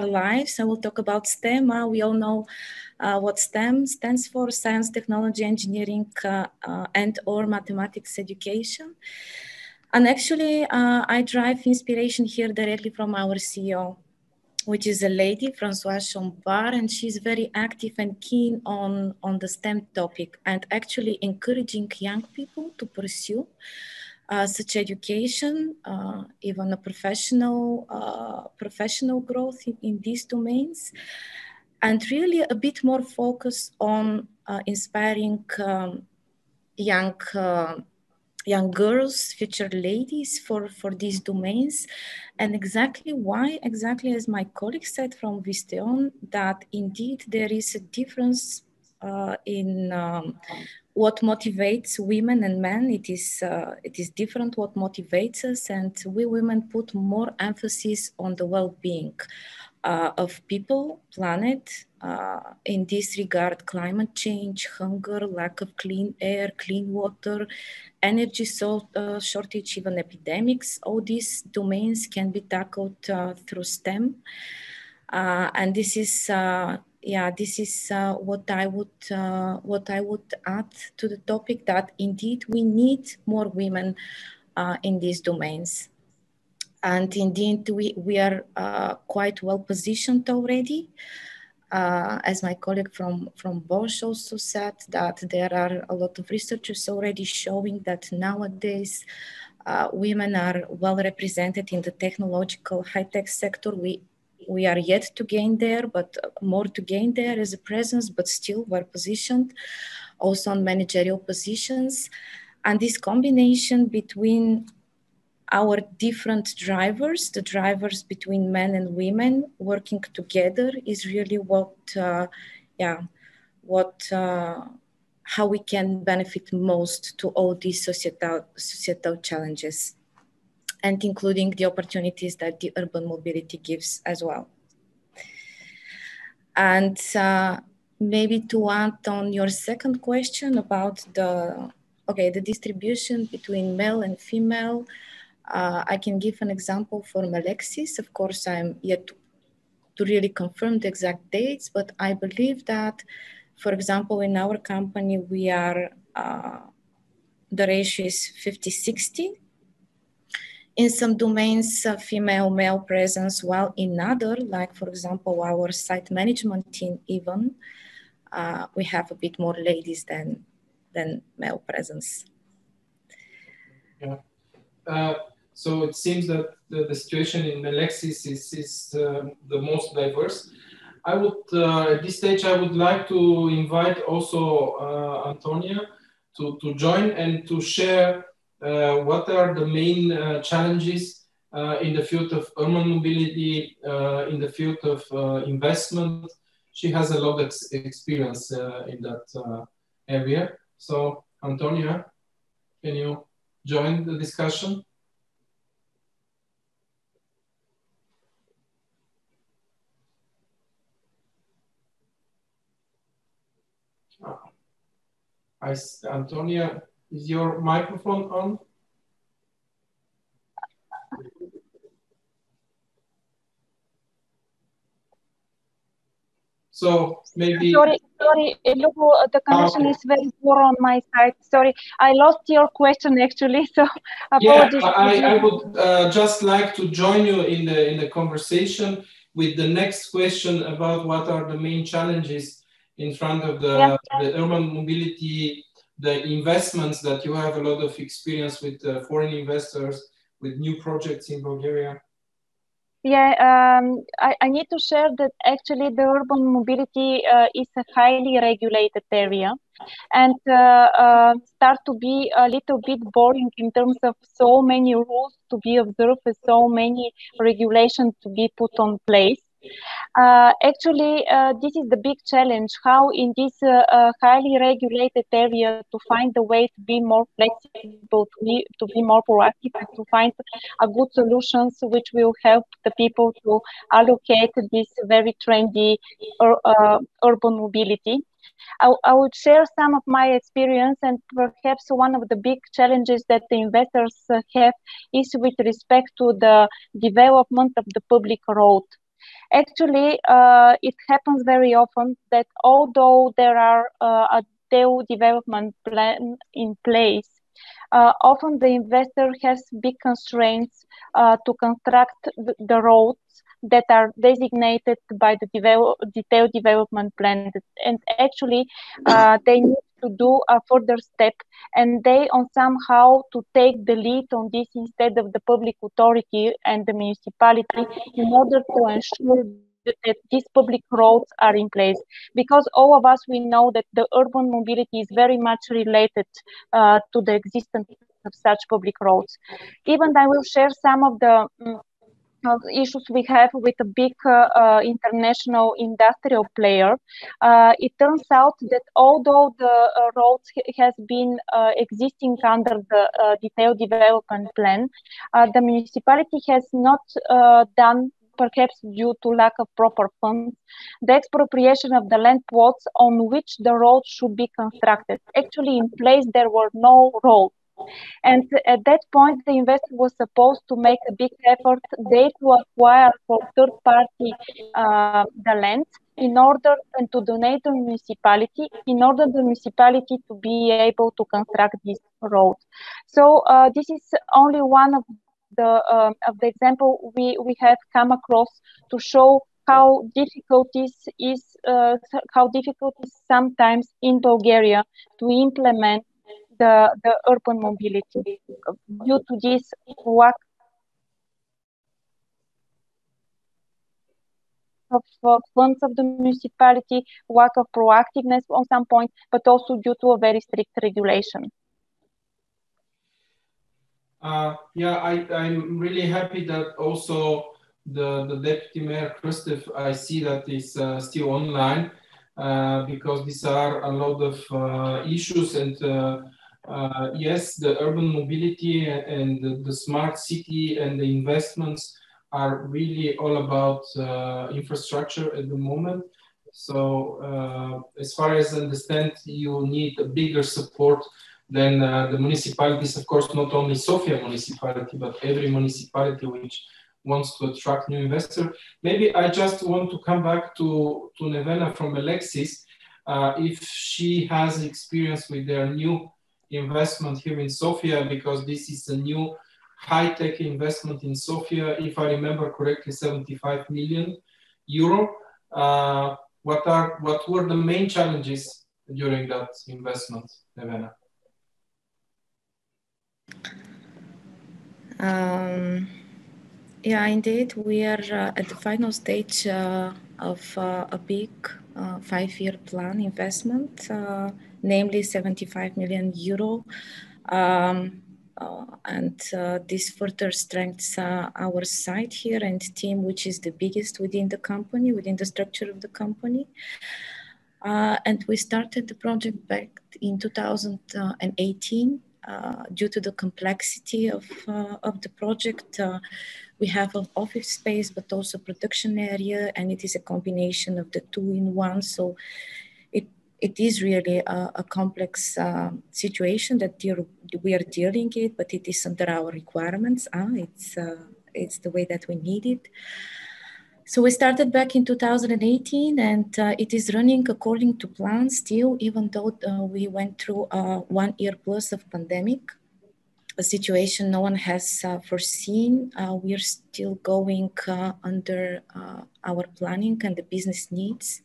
lives. I will talk about STEM. We all know what STEM stands for: science, technology, engineering, and or mathematics education. And actually, I derive inspiration here directly from our CEO, which is a lady, Françoise Chambard, and she's very active and keen on the STEM topic and actually encouraging young people to pursue such education, even a professional growth in these domains, and really a bit more focus on inspiring young girls, future ladies for these domains. And exactly as my colleague said from Visteon, that indeed there is a difference in what motivates women and men. It is different what motivates us, and we women put more emphasis on the well-being of people, planet, in this regard: climate change, hunger, lack of clean air, clean water, energy shortage, even epidemics. All these domains can be tackled through STEM. And this is what I would add to the topic, that indeed we need more women in these domains. And indeed, we are quite well positioned already. As my colleague from Bosch also said, that there are a lot of researchers already showing that nowadays women are well represented in the technological high-tech sector. We are yet to gain there, but more to gain there as a presence, but still we're positioned also on managerial positions. And this combination between our different drivers, the drivers between men and women working together, is really how we can benefit most to all these societal challenges, and including the opportunities that the urban mobility gives as well. And maybe to add on your second question about the distribution between male and female, I can give an example for Melexis. Of course, I'm yet to really confirm the exact dates, but I believe that, for example, in our company, we are, the ratio is 50-60. In some domains, female-male presence, while in other, like for example, our site management team even, we have a bit more ladies than male presence. Yeah. So it seems that the situation in Melexis is the most diverse. I would, at this stage, I would like to invite also Antonia to join and to share what are the main challenges in the field of urban mobility, in the field of investment. She has a lot of experience in that area. So Antonia, can you join the discussion? Antonia, is your microphone on? So maybe... Sorry, the connection is very poor on my side. Sorry, I lost your question actually, so apologies. Yeah, I would just like to join you in the conversation with the next question about what are the main challenges in front of the urban mobility, the investments that you have a lot of experience with foreign investors, with new projects in Bulgaria. Yeah, I need to share that actually the urban mobility is a highly regulated area, and start to be a little bit boring in terms of so many rules to be observed and so many regulations to be put on place. Actually, this is the big challenge, how in this highly regulated area to find a way to be more flexible, to be more proactive, and to find a good solutions which will help the people to allocate this very trendy urban mobility. I would share some of my experience, and perhaps one of the big challenges that the investors have is with respect to the development of the public road. Actually, it happens very often that although there are a detailed development plan in place, often the investor has big constraints to construct the roads that are designated by the detailed development plan. And actually, they need to do a further step, and they on somehow to take the lead on this instead of the public authority and the municipality, in order to ensure that these public roads are in place. Because all of us, we know that the urban mobility is very much related to the existence of such public roads. Even I will share some of the issues we have with a big international industrial player. It turns out that although the roads has been existing under the detailed development plan, the municipality has not done perhaps due to lack of proper funds, the expropriation of the land plots on which the road should be constructed. Actually, in place, there were no roads. And at that point, the investor was supposed to make a big effort there to acquire for third party the land in order and to donate to the municipality in order the municipality to be able to construct this road. So this is only one of the example we have come across to show how difficult is sometimes in Bulgaria to implement the urban mobility due to this lack of funds of the municipality, lack of proactiveness on some point, but also due to a very strict regulation. Yeah, I'm really happy that also the Deputy Mayor Kristev, I see that is still online because these are a lot of issues and yes, the urban mobility and the smart city and the investments are really all about infrastructure at the moment. So as far as I understand, you need a bigger support than the municipalities, of course, not only Sofia municipality, but every municipality which wants to attract new investor. Maybe I just want to come back to Nevena from Alexis, if she has experience with their new investment here in Sofia, because this is a new high-tech investment in Sofia, if I remember correctly, 75 million euro. What were the main challenges during that investment, Nevena? Yeah, indeed, we are at the final stage of a big 5-year plan investment, namely 75 million euro. And this further strengthens our site here and team, which is the biggest within the company, within the structure of the company. And we started the project back in 2018. Due to the complexity of the project, we have an office space, but also production area, and it is a combination of the two in one. So it is really a complex situation that we are dealing with, but it is under our requirements. It's the way that we need it. So we started back in 2018, and it is running according to plan still, even though we went through 1 year plus of pandemic, a situation no one has foreseen. We are still going under our planning and the business needs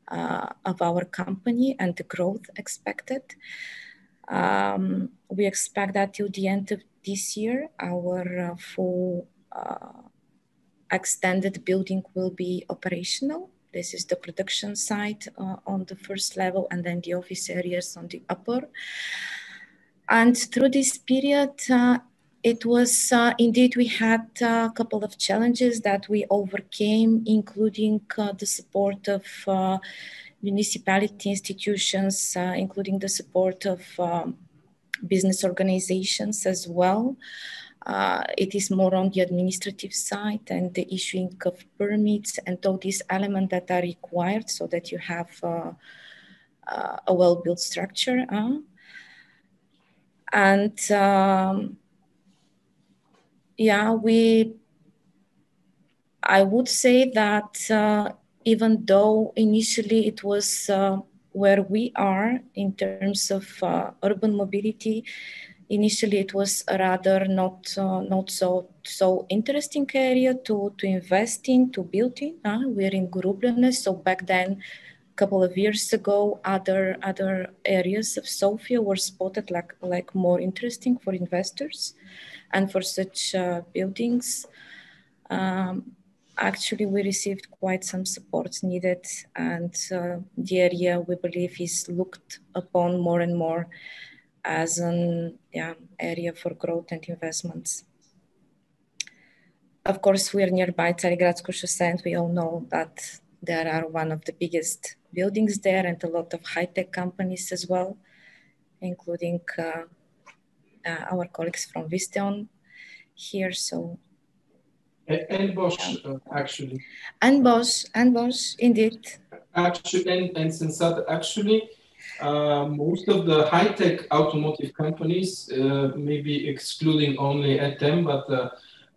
of our company and the growth expected. We expect that till the end of this year, our full extended building will be operational. This is the production site on the first level, and then the office areas on the upper. And through this period, it was indeed, we had a couple of challenges that we overcame, including the support of municipality institutions, including the support of business organizations as well. It is more on the administrative side and the issuing of permits and all these elements that are required so that you have a well-built structure. And yeah, I would say that even though initially it was where we are in terms of urban mobility, initially it was a rather not so interesting area to invest in, to build in. We're in Grubljane, so back then, a couple of years ago, other areas of Sofia were spotted like more interesting for investors and for such buildings. Actually, we received quite some supports needed, and the area, we believe, is looked upon more and more as an area for growth and investments. Of course, we are nearby Tsarigradsko Shose, and we all know that there are one of the biggest buildings there and a lot of high-tech companies as well, including our colleagues from Visteon here. So And Bosch, actually. And Bosch, indeed. Actually, and Sensata, actually, most of the high-tech automotive companies, maybe excluding only ATM, but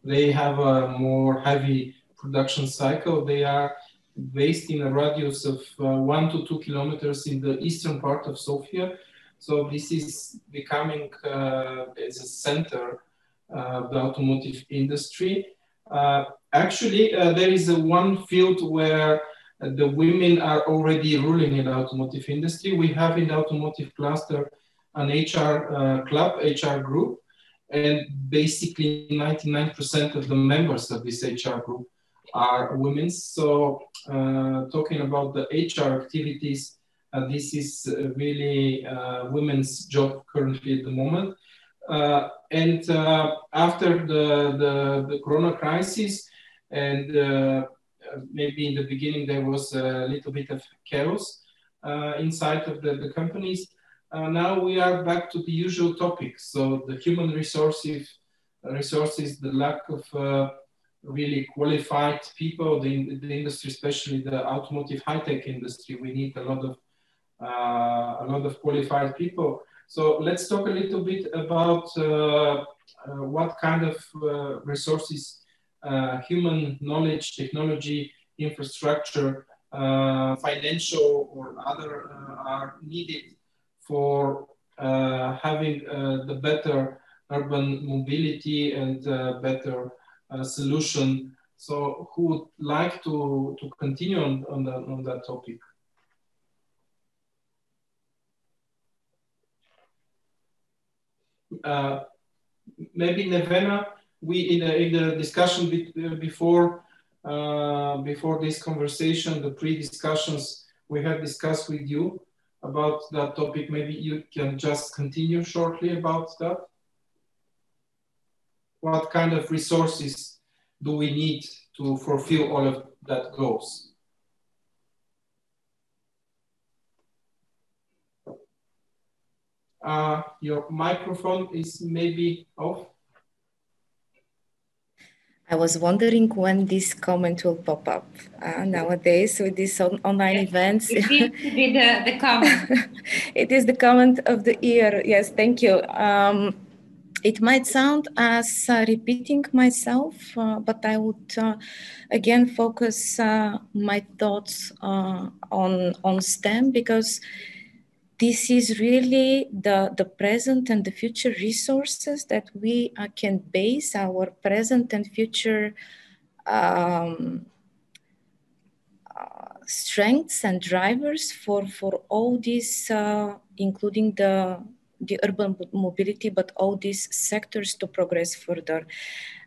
they have a more heavy production cycle. They are based in a radius of 1 to 2 kilometers in the eastern part of Sofia. So this is becoming as a center of the automotive industry. Actually, there is one field where the women are already ruling in the automotive industry. We have in the automotive cluster an HR club, HR group, and basically 99% of the members of this HR group are women. So talking about the HR activities, this is really women's job currently at the moment. And after the Corona crisis, and maybe in the beginning there was a little bit of chaos inside of the companies. Now we are back to the usual topics. So the human resources, the lack of really qualified people, the industry, especially the automotive high-tech industry, we need a lot of qualified people. So let's talk a little bit about what kind of resources, human knowledge, technology, infrastructure, financial or other are needed for having the better urban mobility and better solution. So who would like to continue on that topic? Maybe Nevena, we in the discussion before this conversation, the pre-discussions we have discussed with you about that topic. Maybe you can just continue shortly about that. What kind of resources do we need to fulfill all of that goals? Your microphone is maybe off. I was wondering when this comment will pop up nowadays with these online events. It seems to be the comment. It is the comment of the year. Yes, thank you. It might sound as repeating myself, but I would again focus my thoughts on STEM, because this is really the present and the future resources that we can base our present and future strengths and drivers for all these, including the urban mobility, but all these sectors to progress further.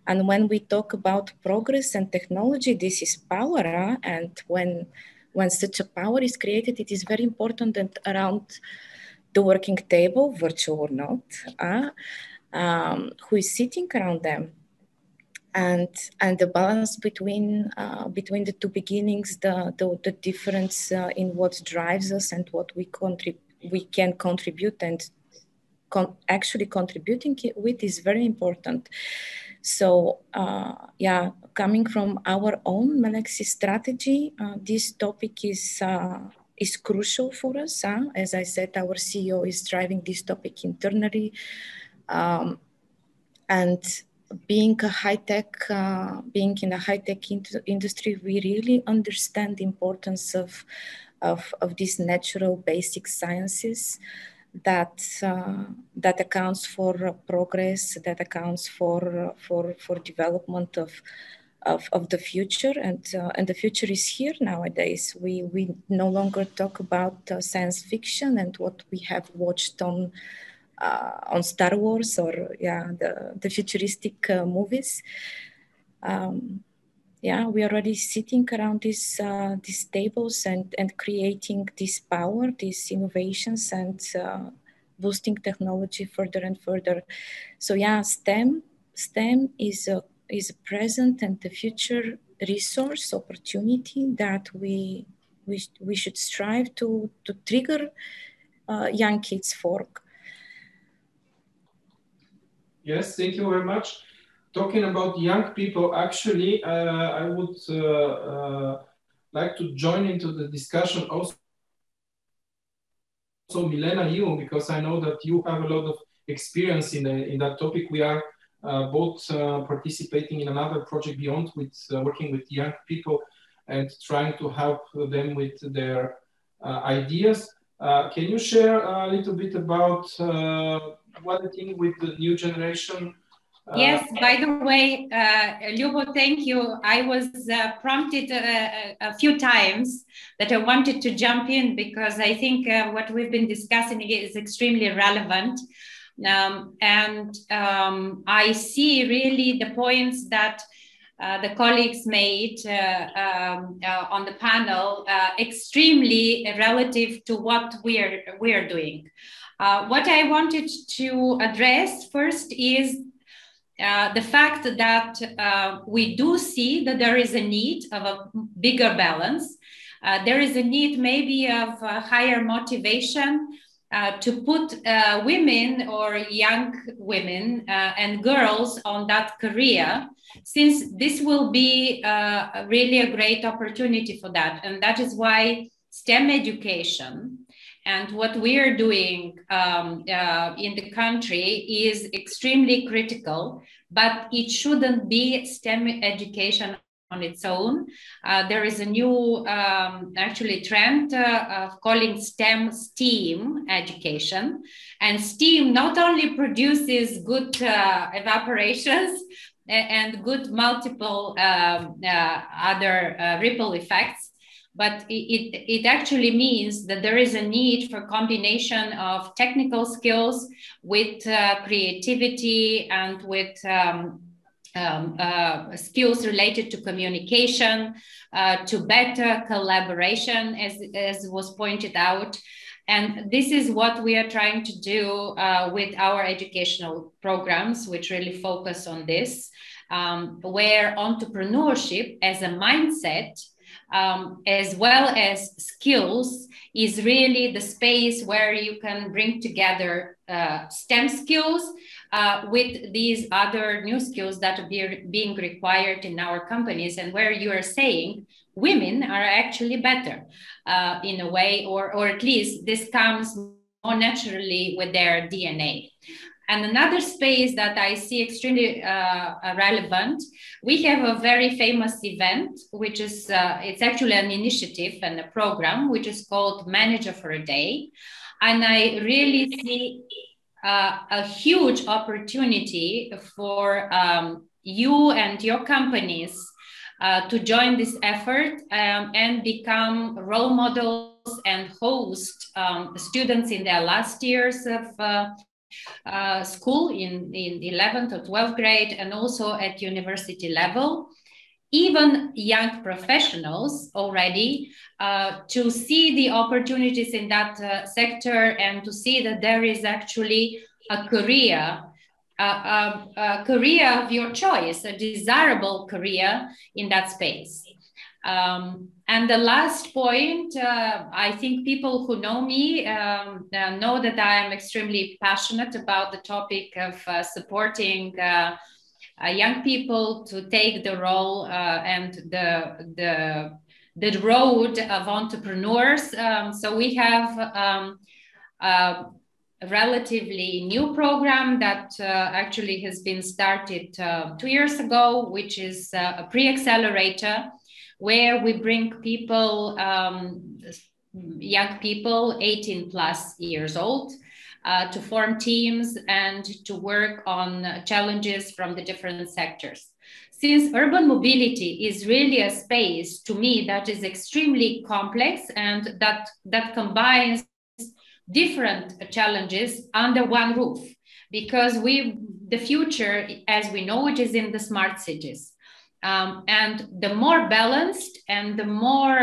And when we talk about progress and technology, this is power, and when such a power is created, it is very important that around the working table, virtual or not, who is sitting around them, and the balance between the two beginnings, the difference in what drives us and what we can contribute and actually contributing with is very important. So yeah, coming from our own Melexis strategy, this topic is crucial for us. As I said, our CEO is driving this topic internally, and being in a high-tech industry, we really understand the importance of these natural basic sciences that accounts for progress, that accounts for development of the future, and the future is here nowadays. We no longer talk about science fiction and what we have watched on Star Wars or the futuristic movies. Yeah, we are already sitting around these tables and creating this power, these innovations, and boosting technology further and further. So yeah, STEM is a present and the future resource opportunity that we should strive to trigger young kids for. Yes, thank you very much. talking about young people, actually, I would like to join into the discussion also, Milena, you, because I know that you have a lot of experience in that topic. We are both participating in another project beyond with working with young people and trying to help them with their ideas. Can you share a little bit about what I think with the new generation? Yes, by the way, Ljubo, thank you. I was prompted a few times that I wanted to jump in because I think what we've been discussing is extremely relevant. I see really the points that the colleagues made on the panel extremely relative to what we are doing. What I wanted to address first is the fact that we do see that there is a need of a bigger balance. There is a need maybe of higher motivation to put women or young women and girls on that career, since this will be really a great opportunity for that. And that is why STEM education and what we are doing in the country is extremely critical, but it shouldn't be STEM education on its own. There is a new actually trend of calling STEM education. And STEAM not only produces good evaporations and good multiple other ripple effects, but it actually means that there is a need for combination of technical skills with creativity and with skills related to communication, to better collaboration, as was pointed out. And this is what we are trying to do with our educational programs, which really focus on this, where entrepreneurship as a mindset, as well as skills, is really the space where you can bring together STEM skills with these other new skills that are being required in our companies, and where you are saying women are actually better in a way, or at least this comes more naturally with their DNA. And another space that I see extremely relevant, we have a very famous event, which is, it's actually an initiative and a program, which is called Manager for a Day. And I really see a huge opportunity for you and your companies to join this effort and become role models and host students in their last years of school in 11th or 12th grade, and also at university level, even young professionals already, to see the opportunities in that sector, and to see that there is actually a career of your choice, a desirable career in that space. And the last point, I think people who know me know that I am extremely passionate about the topic of supporting young people to take the role and the road of entrepreneurs. So we have a relatively new program that actually has been started 2 years ago, which is a pre-accelerator, where we bring people, young people, 18 plus years old, to form teams and to work on challenges from the different sectors. Since urban mobility is really a space, to me, that is extremely complex and that combines different challenges under one roof, because the future, as we know it, is in the smart cities. And the more balanced and the more,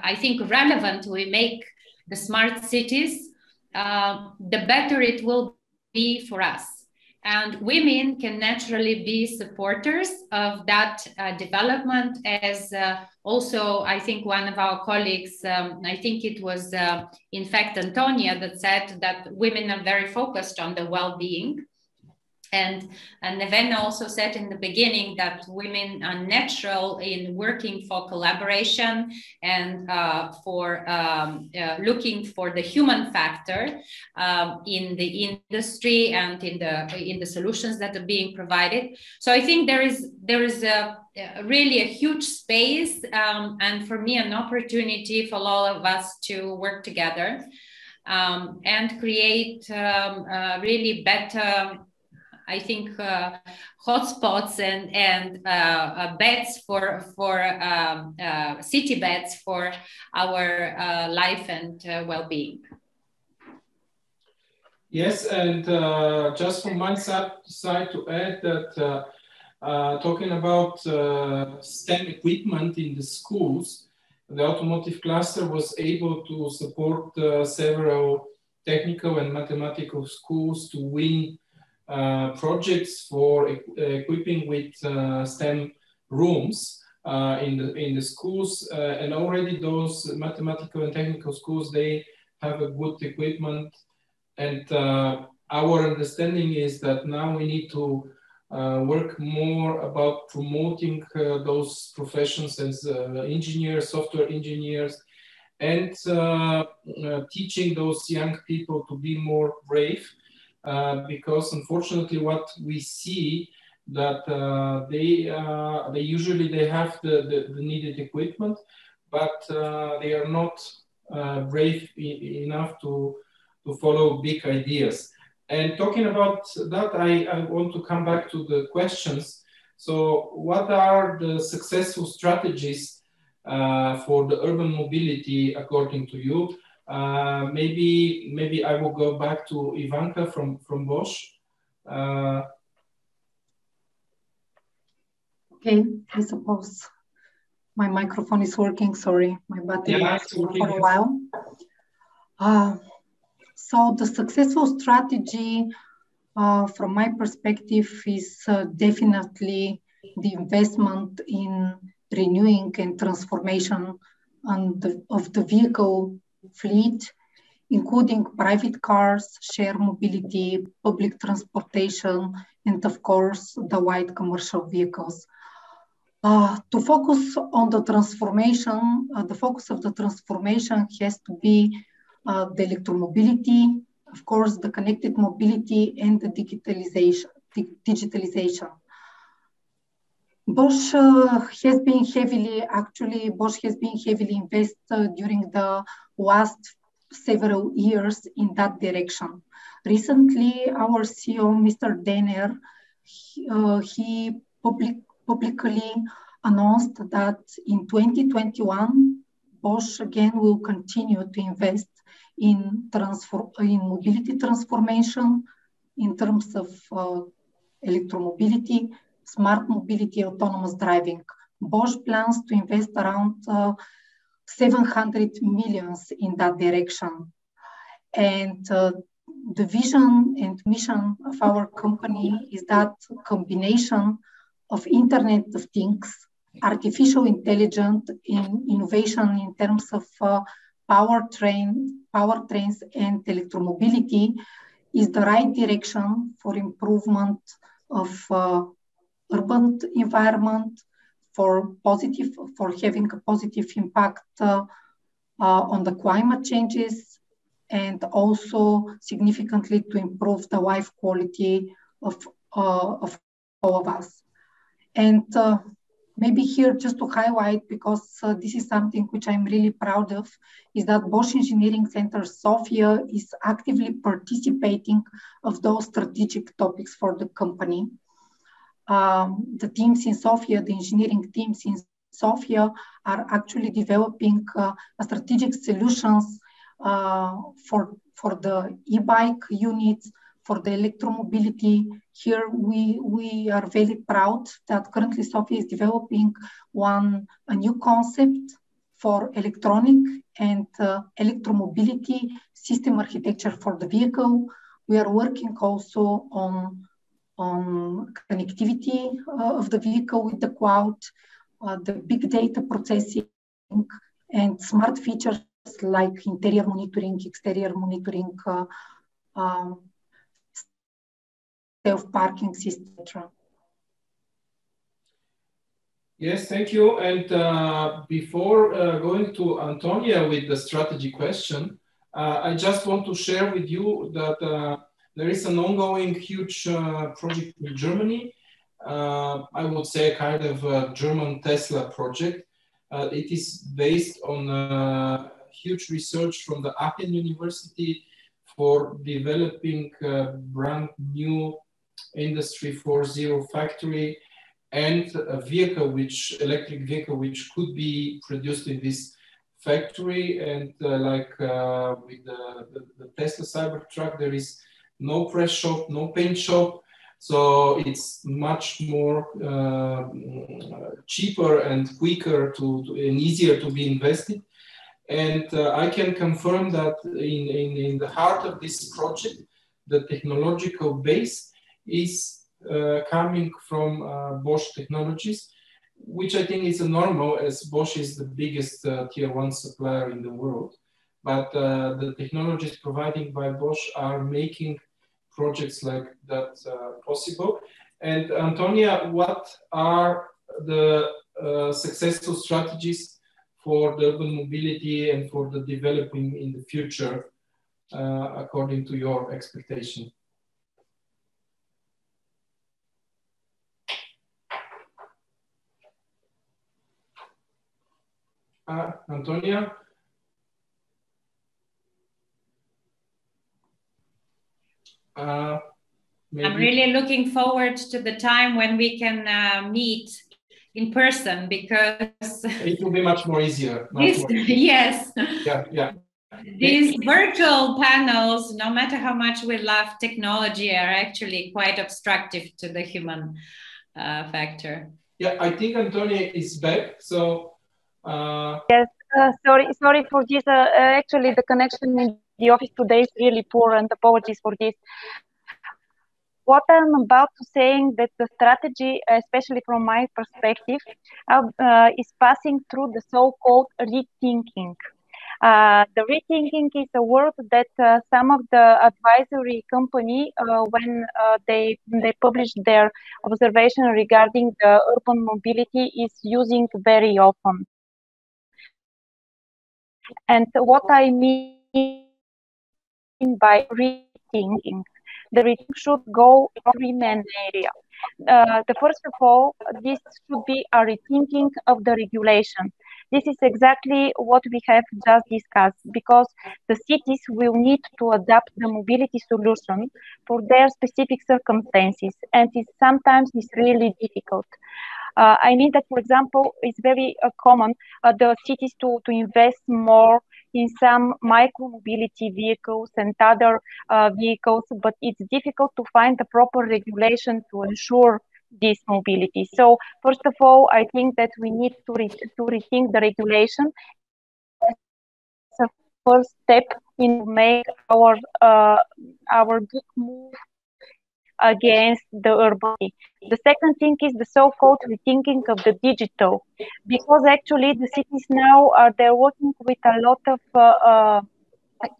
I think, relevant we make the smart cities, the better it will be for us. And women can naturally be supporters of that development, as also, I think one of our colleagues, I think it was in fact Antonia, that said that women are very focused on the well-being. And Nevena also said in the beginning that women are natural in working for collaboration and for looking for the human factor in the industry and in the solutions that are being provided. So I think there is really a huge space and for me an opportunity for all of us to work together and create really better, I think, hotspots and beds for city beds for our life and well-being. Yes, and just from my side to add that talking about STEM equipment in the schools, the automotive cluster was able to support several technical and mathematical schools to win projects for equipping with STEM rooms in the schools, and already those mathematical and technical schools, they have a good equipment, and our understanding is that now we need to work more about promoting those professions as engineers, software engineers, and teaching those young people to be more brave. Because unfortunately, what we see that they usually have the needed equipment, but they are not brave enough to follow big ideas. And talking about that, I want to come back to the questions. So, what are the successful strategies for the urban mobility according to you? Maybe I will go back to Ivanka from Bosch. Okay, I suppose my microphone is working. Sorry, my battery is working for a while. So the successful strategy, from my perspective, is definitely the investment in renewing and transformation of the vehicle fleet, including private cars, share mobility, public transportation, and of course, the light commercial vehicles. To focus on the transformation, the focus of the transformation has to be the electromobility, of course, the connected mobility, and the digitalization. Bosch has been heavily invested during the last several years in that direction. Recently, our CEO, Mr. Denner, he publicly announced that in 2021, Bosch again will continue to invest in mobility transformation in terms of electromobility, smart mobility, autonomous driving. Bosch plans to invest around 700 million in that direction. And the vision and mission of our company is that combination of Internet of Things, artificial intelligence, in innovation in terms of powertrains and electromobility is the right direction for improvement of urban environment, for having a positive impact on the climate changes, and also significantly to improve the life quality of all of us. And maybe here just to highlight, because this is something which I'm really proud of, is that Bosch Engineering Center Sofia is actively participating of those strategic topics for the company. The teams in Sofia, the engineering teams in Sofia, are actually developing strategic solutions for the e-bike units, for the electromobility. Here we are very proud that currently Sofia is developing a new concept for electronic and electromobility system architecture for the vehicle. We are working also on connectivity of the vehicle with the cloud, the big data processing, and smart features like interior monitoring, exterior monitoring, self-parking, etc. Yes, thank you. And before going to Antonia with the strategy question, I just want to share with you that there is an ongoing huge project in Germany. I would say a kind of a German Tesla project. It is based on huge research from the Aachen University for developing a brand new Industry 4.0 factory and a vehicle, electric vehicle, which could be produced in this factory. And with the Tesla Cybertruck, there is no press shop, no paint shop. So it's much more cheaper and quicker and easier to be invested. And I can confirm that in the heart of this project, the technological base is coming from Bosch technologies, which I think is a normal, as Bosch is the biggest tier 1 supplier in the world. But the technologies provided by Bosch are making projects like that possible. And Antonia, what are the successful strategies for the urban mobility and for the developing in the future, according to your expectation? Antonia? I'm really looking forward to the time when we can meet in person, because it will be much more easier. Yes. Yeah. These virtual panels, no matter how much we love technology, are actually quite obstructive to the human factor. Yeah, I think Antonia is back. So yes, sorry for this. Actually, the connection in the office today is really poor, and apologies for this. What I'm about to saying that the strategy, especially from my perspective, is passing through the so-called rethinking. The rethinking is a word that some of the advisory company, when they publish their observation regarding the urban mobility, is using very often. And what I mean by rethinking, the rethinking should go in 3 main areas. The first of all, this should be a rethinking of the regulation. This is exactly what we have just discussed, because the cities will need to adapt the mobility solution for their specific circumstances, and sometimes it's really difficult. I mean that, for example, it's very common the cities to invest more in some micro-mobility vehicles and other vehicles, but it's difficult to find the proper regulation to ensure this mobility. So, first of all, I think that we need to rethink the regulation as a first step in make our big move against the urban. The second thing is the so-called rethinking of the digital, because actually the cities now they're working with a lot of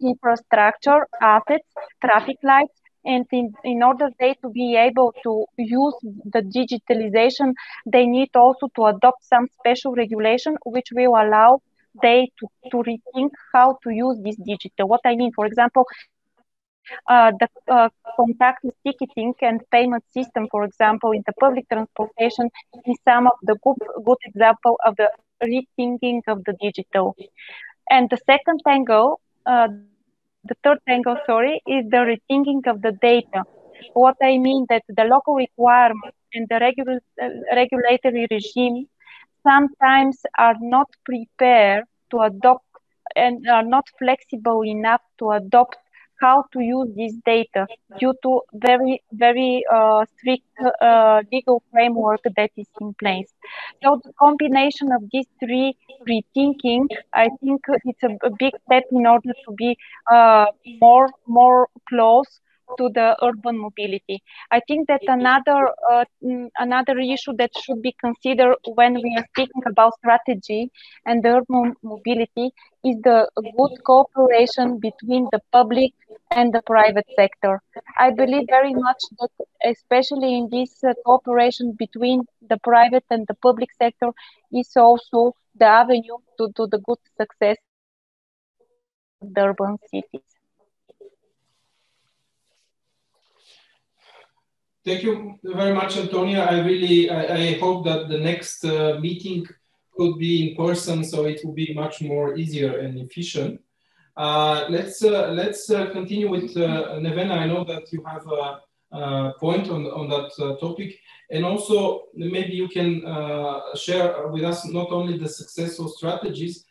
infrastructure assets, traffic lights, and in order they to be able to use the digitalization, they need also to adopt some special regulation which will allow they to rethink how to use this digital. What I mean, for example, the contactless ticketing and payment system, for example, in the public transportation, is some of the good example of the rethinking of the digital. And the second angle, the third angle, sorry, is the rethinking of the data. What I mean that the local requirements and the regulatory regime sometimes are not prepared to adopt and are not flexible enough to adopt how to use this data due to very, very strict legal framework that is in place. So the combination of these three rethinking, I think it's a big step in order to be more close to the urban mobility. I think that another issue that should be considered when we are speaking about strategy and the urban mobility is the good cooperation between the public and the private sector. I believe very much that, especially in this cooperation between the private and the public sector, is also the avenue to the good success of the urban cities. Thank you very much, Antonia. I hope that the next meeting could be in person, so it will be much more easier and efficient. Let's continue with Nevena. I know that you have a point on that topic, and also maybe you can share with us not only the successful strategies,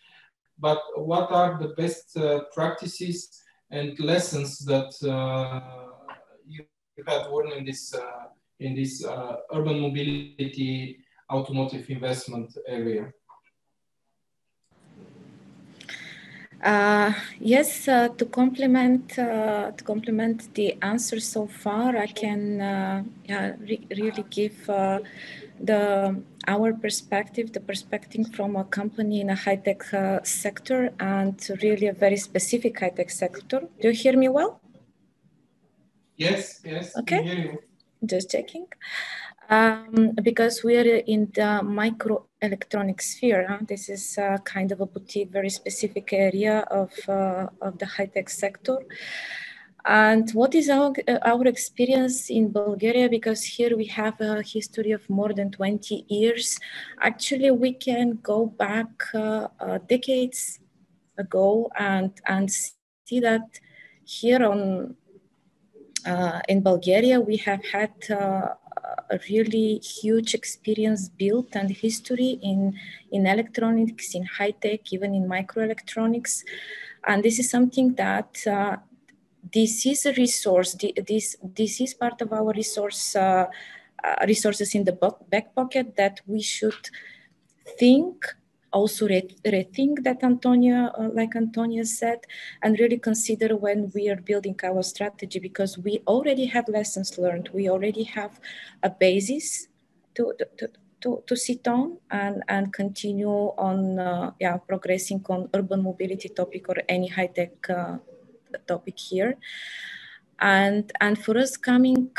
but what are the best practices and lessons that you had learned in this urban mobility automotive investment area? Yes, to complement the answer so far, I can really give our perspective, the perspective from a company in a high-tech sector, and really a very specific high-tech sector. Do you hear me well? Yes. Okay. I hear you. Just checking. Because we are in the microelectronic sphere. This is kind of a boutique, very specific area of the high-tech sector. And what is our experience in Bulgaria? Because here we have a history of more than 20 years. Actually, we can go back decades ago and see that here in Bulgaria, we have had a really huge experience built and history in electronics, in high tech, even in microelectronics. And this is something that this is a resource. This is part of our resources in the back pocket that we should think, also rethink that like Antonia said, and really consider when we are building our strategy, because we already have lessons learned. We already have a basis to sit on and continue on progressing on urban mobility topic or any high-tech topic here. And for us coming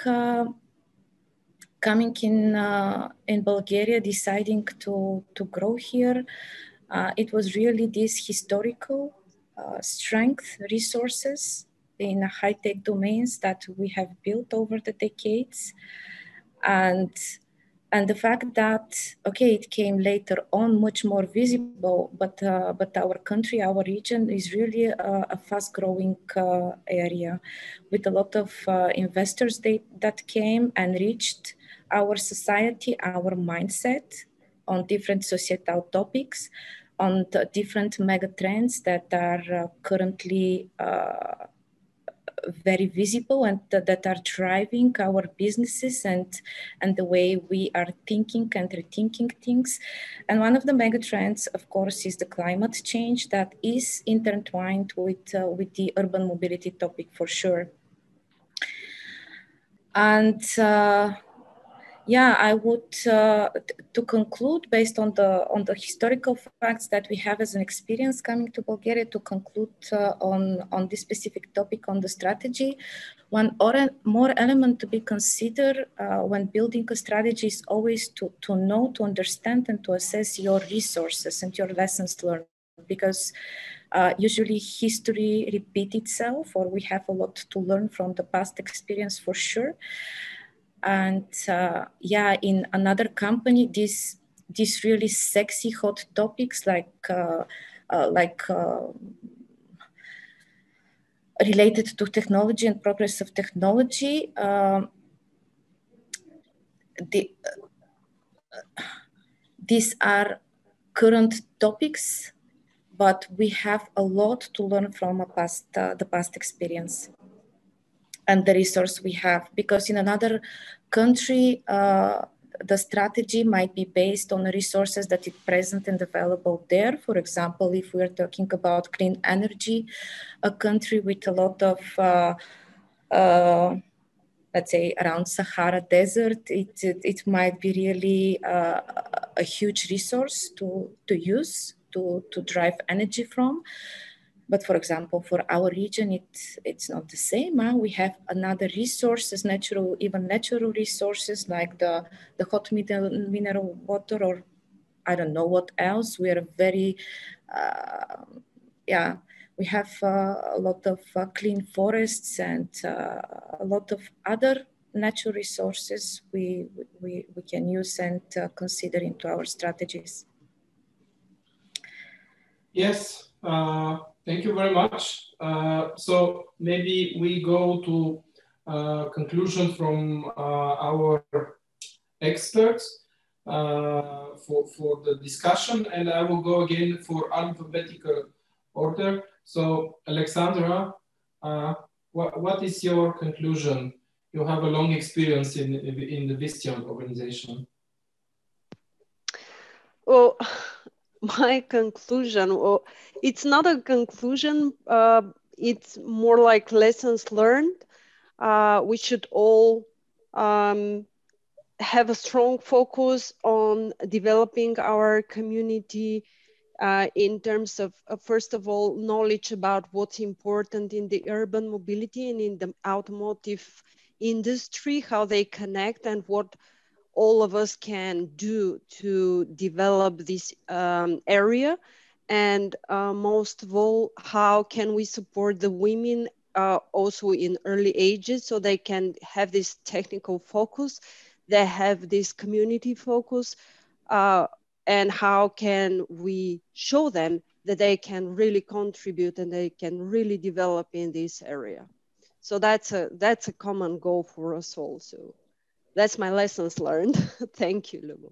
in Bulgaria, deciding to grow here, it was really these historical strength resources in high-tech domains that we have built over the decades, and the fact that it came later on much more visible, but our country, our region is really a fast-growing area with a lot of investors that came and reached our society, our mindset on different societal topics, on the different mega trends that are currently very visible and that are driving our businesses and the way we are thinking and rethinking things. And one of the mega trends, of course, is the climate change that is intertwined with the urban mobility topic for sure. And I would, to conclude, based on the historical facts that we have as an experience coming to Bulgaria, to conclude on this specific topic on the strategy, one more element to be considered when building a strategy is always to know, to understand, and to assess your resources and your lessons learned, because usually history repeats itself, or we have a lot to learn from the past experience for sure. And in another company, these really sexy hot topics like related to technology and progress of technology, these are current topics, but we have a lot to learn from the past experience and the resource we have, because in another country, the strategy might be based on the resources that is present and available there. For example, if we're talking about clean energy, a country with a lot of, let's say, around Sahara Desert, it might be really a huge resource to use, to drive energy from. But for example, for our region, it's not the same. We have another resources, even natural resources like the hot mineral water, or I don't know what else. We are very, we have a lot of clean forests and a lot of other natural resources we can use and consider into our strategies. Yes, thank you very much. So maybe we go to conclusion from our experts for the discussion, and I will go again for alphabetical order. So Alexandra, what is your conclusion? You have a long experience in the Visteon organization. Well, my conclusion, well, it's not a conclusion, it's more like lessons learned. We should all have a strong focus on developing our community in terms of, first of all, knowledge about what's important in the urban mobility and in the automotive industry, how they connect, and what all of us can do to develop this area. And most of all, how can we support the women also in early ages so they can have this technical focus, they have this community focus, and how can we show them that they can really contribute and they can really develop in this area. So that's a common goal for us also. That's my lessons learned. Thank you, Lubo.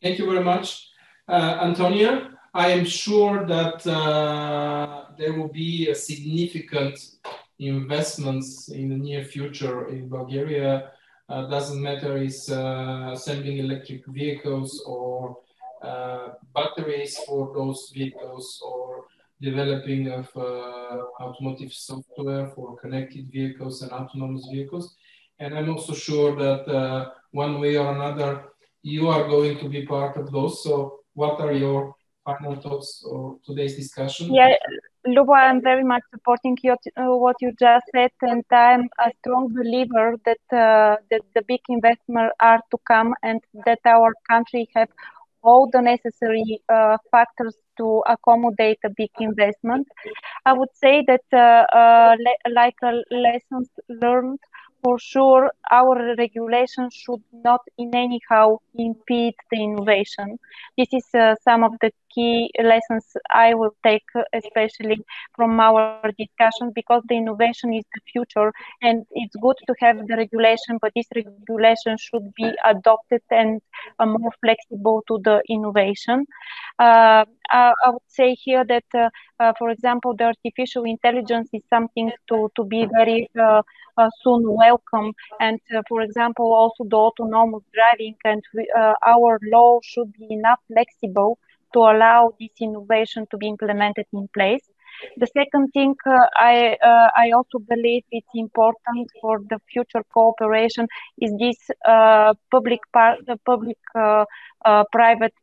Thank you very much. Antonia, I am sure that there will be a significant investments in the near future in Bulgaria. Doesn't matter is sending electric vehicles or batteries for those vehicles, or developing of automotive software for connected vehicles and autonomous vehicles. And I'm also sure that one way or another, you are going to be part of those. So what are your final thoughts of today's discussion? Yeah, Lubo, I'm very much supporting what you just said, and I'm a strong believer that, that the big investments are to come, and that our country have all the necessary factors to accommodate a big investment. I would say that lessons learned, for sure, our regulation should not in anyhow impede the innovation. This is some of the key lessons I will take, especially from our discussion, because the innovation is the future, and it's good to have the regulation, but this regulation should be adopted and more flexible to the innovation. I would say here that, for example, the artificial intelligence is something to be very soon welcome, and for example, also the autonomous driving, and our law should be enough flexible to allow this innovation to be implemented in place. The second thing, I also believe it's important for the future cooperation is this public-private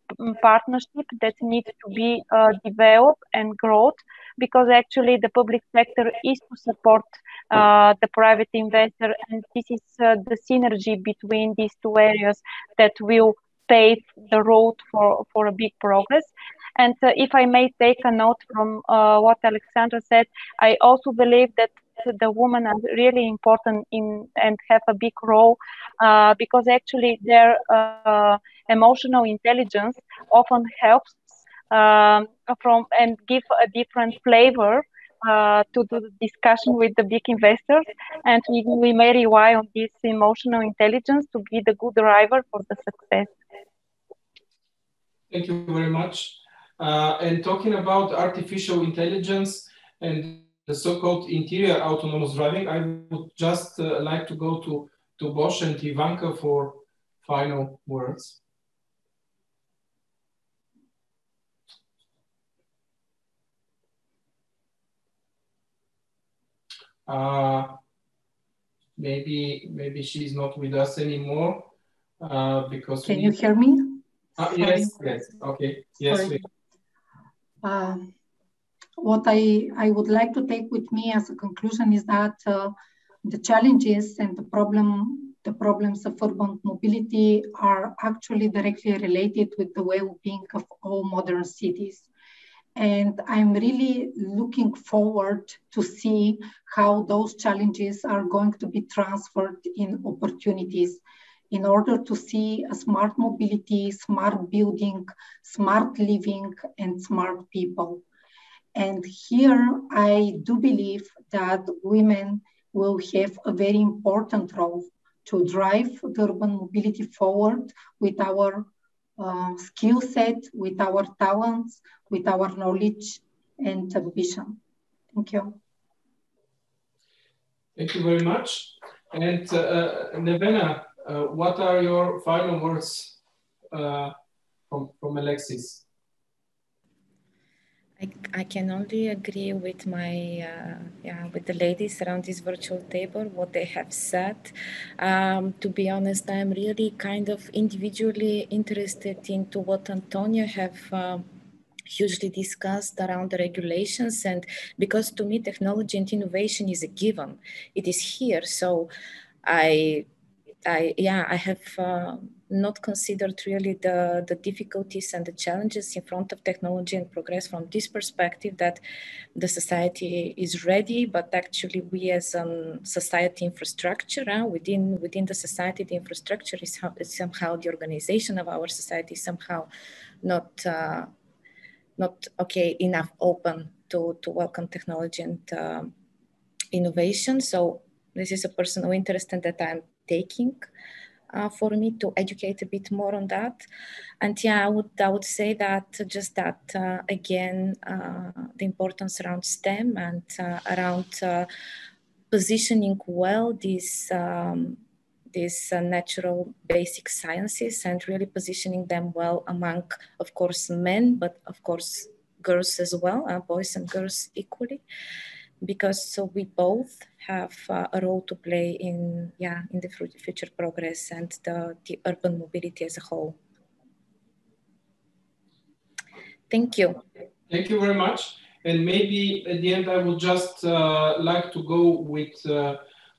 partnership that needs to be developed and growth, because actually the public sector is to support the private investor, and this is the synergy between these two areas that will pave the road for a big progress. And if I may take a note from what Alexandra said, I also believe that the women are really important in and have a big role, because actually their emotional intelligence often helps from and give a different flavor to the discussion with the big investors, and we may rely on this emotional intelligence to be the good driver for the success. Thank you very much. And talking about artificial intelligence and the so-called interior autonomous driving, I would just like to go to Bosch and Ivanka for final words. Maybe she's not with us anymore because. Can you hear me? Yes. Okay. Yes. what I would like to take with me as a conclusion is that the challenges and the problems of urban mobility are actually directly related with the well-being of all modern cities. And I'm really looking forward to see how those challenges are going to be transferred in opportunities in order to see a smart mobility, smart building, smart living, and smart people. And here I do believe that women will have a very important role to drive the urban mobility forward with our skill set, with our talents, with our knowledge and ambition. Thank you. Thank you very much. And Nevena, what are your final words from Alexis? I can only agree with my with the ladies around this virtual table, what they have said. To be honest, I'm really kind of individually interested into what Antonia have hugely discussed around the regulations, and because to me technology and innovation is a given, it is here. So I have not considered really the difficulties and the challenges in front of technology and progress from this perspective, that the society is ready, but actually we as a society infrastructure, within the society, the infrastructure is somehow the organization of our society somehow not okay enough open to welcome technology and innovation. So this is a personal interest that I'm taking for me to educate a bit more on that. And yeah, I would say that just that again, the importance around STEM and around positioning well these natural basic sciences and really positioning them well among, of course, men, but of course, girls as well, boys and girls equally. Because so we both have a role to play in the future progress and the urban mobility as a whole. Thank you. Thank you very much. And maybe at the end, I would just like to go with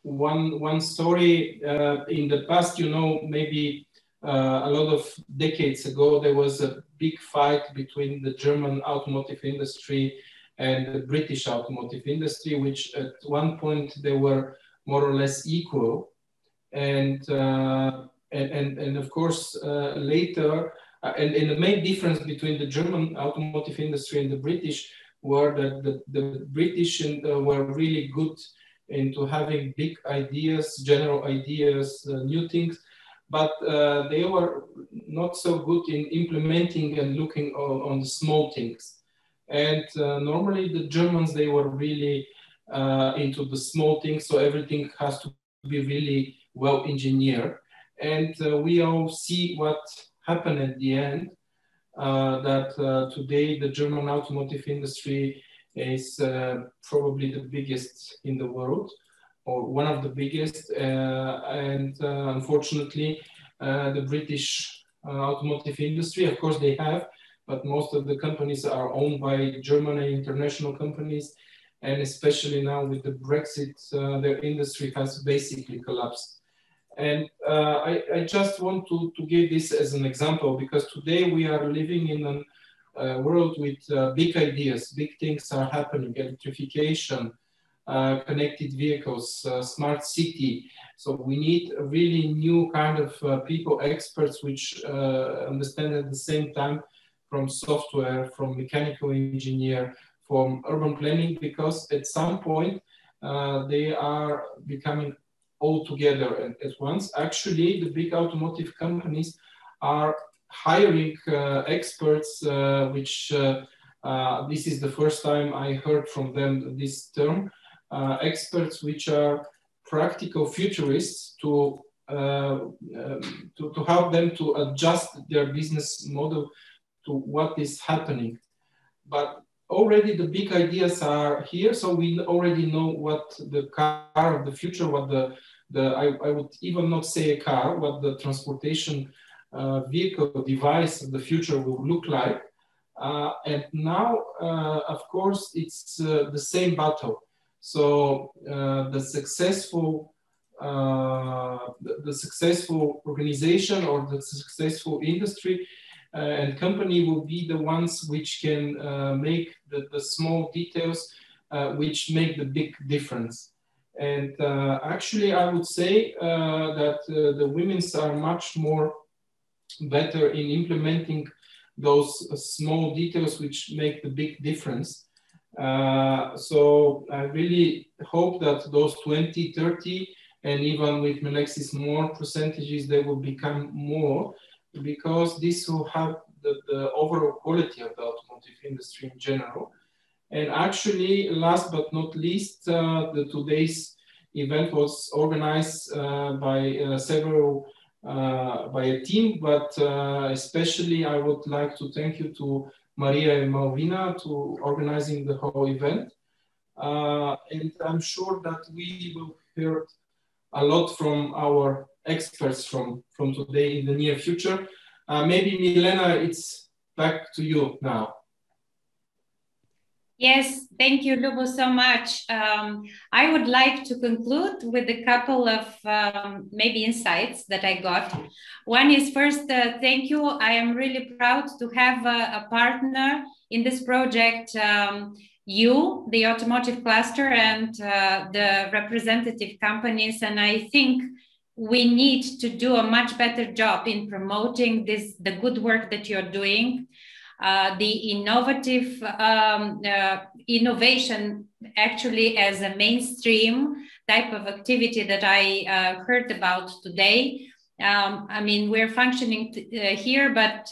one story. In the past, maybe a lot of decades ago, there was a big fight between the German automotive industry and the British automotive industry, which at one point they were more or less equal. And of course, later, and the main difference between the German automotive industry and the British were that the British were really good into having big ideas, general ideas, new things, but they were not so good in implementing and looking on the small things. And normally the Germans, they were really into the small things, so everything has to be really well engineered. And we all see what happened at the end, that today the German automotive industry is probably the biggest in the world, or one of the biggest. And unfortunately, the British automotive industry, of course they have, but most of the companies are owned by German and international companies. And especially now with the Brexit, their industry has basically collapsed. And I just want to give this as an example, because today we are living in a world with big ideas, big things are happening, electrification, connected vehicles, smart city. So we need a really new kind of people, experts, which understand at the same time from software, from mechanical engineer, from urban planning, because at some point they are becoming all together at once. Actually, the big automotive companies are hiring experts, which this is the first time I heard from them this term, experts which are practical futurists to help them to adjust their business model to what is happening. But already the big ideas are here, so we already know what the car of the future, what I would even not say a car, what the transportation vehicle device of the future will look like. And now, of course, it's the same battle. So the successful organization or the successful industry and company will be the ones which can make the small details which make the big difference. And actually, I would say that the women are much more better in implementing those small details which make the big difference. So I really hope that those 20, 30, and even with Melexis more percentages, they will become more, because this will have the overall quality of the automotive industry in general. And actually, last but not least, today's event was organized by by a team, but especially I would like to thank you to Maria and Malvina to organizing the whole event. And I'm sure that we will hear a lot from our experts from today in the near future. Maybe Milena, it's back to you now. Yes, thank you, Lubo, so much. I would like to conclude with a couple of maybe insights that I got. One is first, thank you. I am really proud to have a partner in this project, you, the automotive cluster, and the representative companies. And I think we need to do a much better job in promoting the good work that you're doing. The innovative innovation actually as a mainstream type of activity that I heard about today. I mean, we're functioning here, but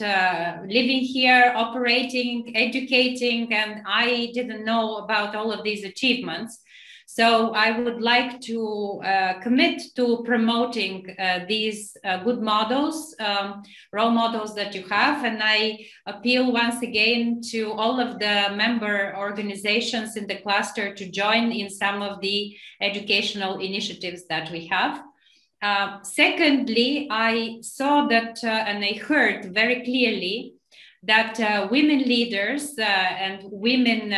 living here, operating, educating, and I didn't know about all of these achievements. So I would like to commit to promoting these good models, role models that you have. And I appeal once again to all of the member organizations in the cluster to join in some of the educational initiatives that we have. Secondly, I saw that and I heard very clearly that women leaders and women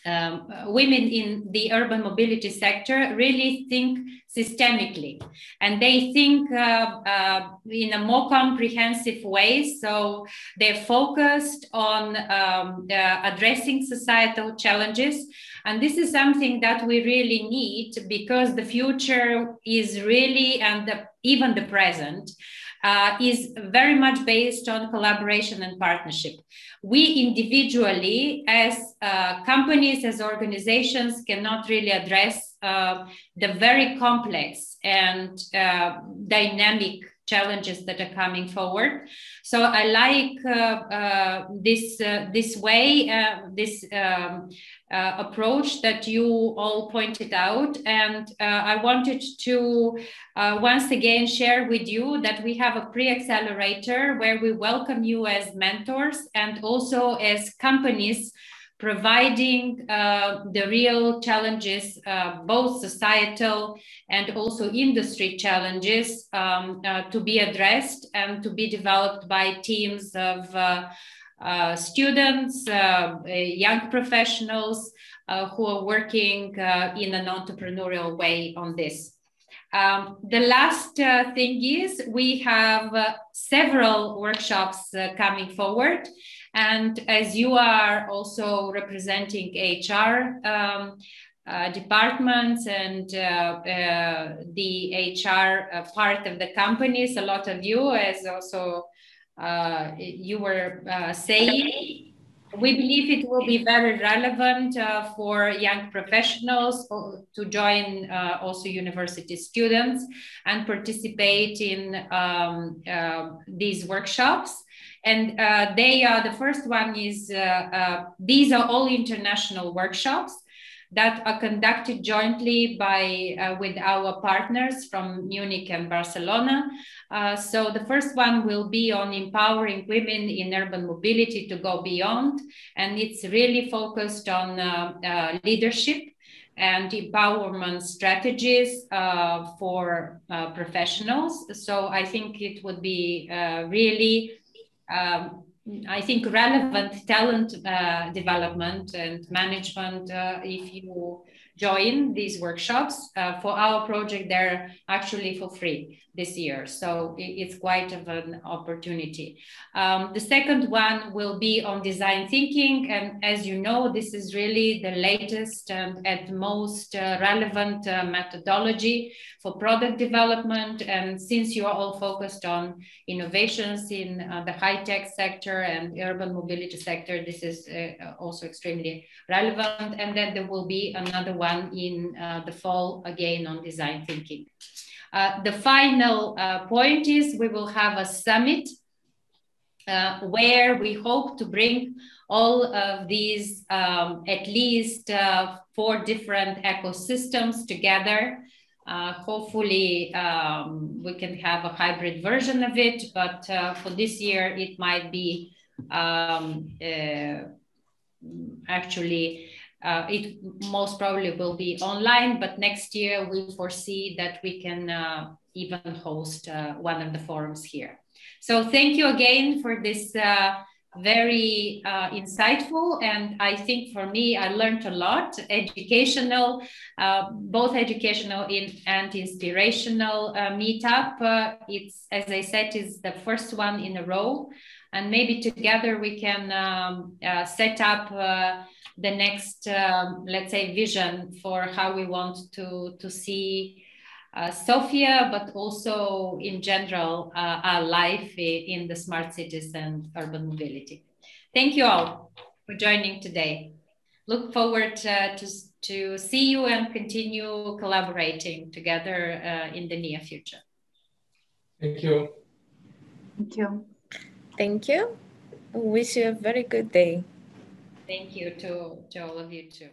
in the urban mobility sector really think systemically, and they think in a more comprehensive way. So they're focused on addressing societal challenges. And this is something that we really need, because the future is really, and even the present, is very much based on collaboration and partnership. We individually, as companies, as organizations, cannot really address the very complex and dynamic challenges that are coming forward. So I like this way, this approach that you all pointed out. And I wanted to once again share with you that we have a pre-accelerator where we welcome you as mentors and also as companies providing the real challenges, both societal and also industry challenges to be addressed and to be developed by teams of students, young professionals who are working in an entrepreneurial way on this. The last thing is we have several workshops coming forward. And as you are also representing HR departments and the HR part of the companies, a lot of you, as also you were saying, we believe it will be very relevant for young professionals to join also university students and participate in these workshops. And they are, the first one is, these are all international workshops that are conducted jointly by with our partners from Munich and Barcelona. So the first one will be on empowering women in urban mobility to go beyond. And it's really focused on leadership and empowerment strategies for professionals. So I think it would be really I think, relevant talent development and management if you join these workshops. For our project, they're actually for free this year. So it's quite of an opportunity. The second one will be on design thinking. And as you know, this is really the latest and most relevant methodology for product development. And since you are all focused on innovations in the high-tech sector and urban mobility sector, this is also extremely relevant. And then there will be another one in the fall, again on design thinking. The final point is we will have a summit where we hope to bring all of these at least 4 different ecosystems together. Hopefully we can have a hybrid version of it, but for this year it might be actually it most probably will be online, but next year we foresee that we can even host one of the forums here. So thank you again for this very insightful, and I think for me, I learned a lot, educational, both educational and inspirational meetup. It's, as I said, is the first one in a row, and maybe together we can set up the next, let's say, vision for how we want to see Sofia, but also in general, our life in the smart cities and urban mobility. Thank you all for joining today. Look forward to see you and continue collaborating together in the near future. Thank you. Thank you. Thank you. Wish you a very good day. Thank you to all of you too.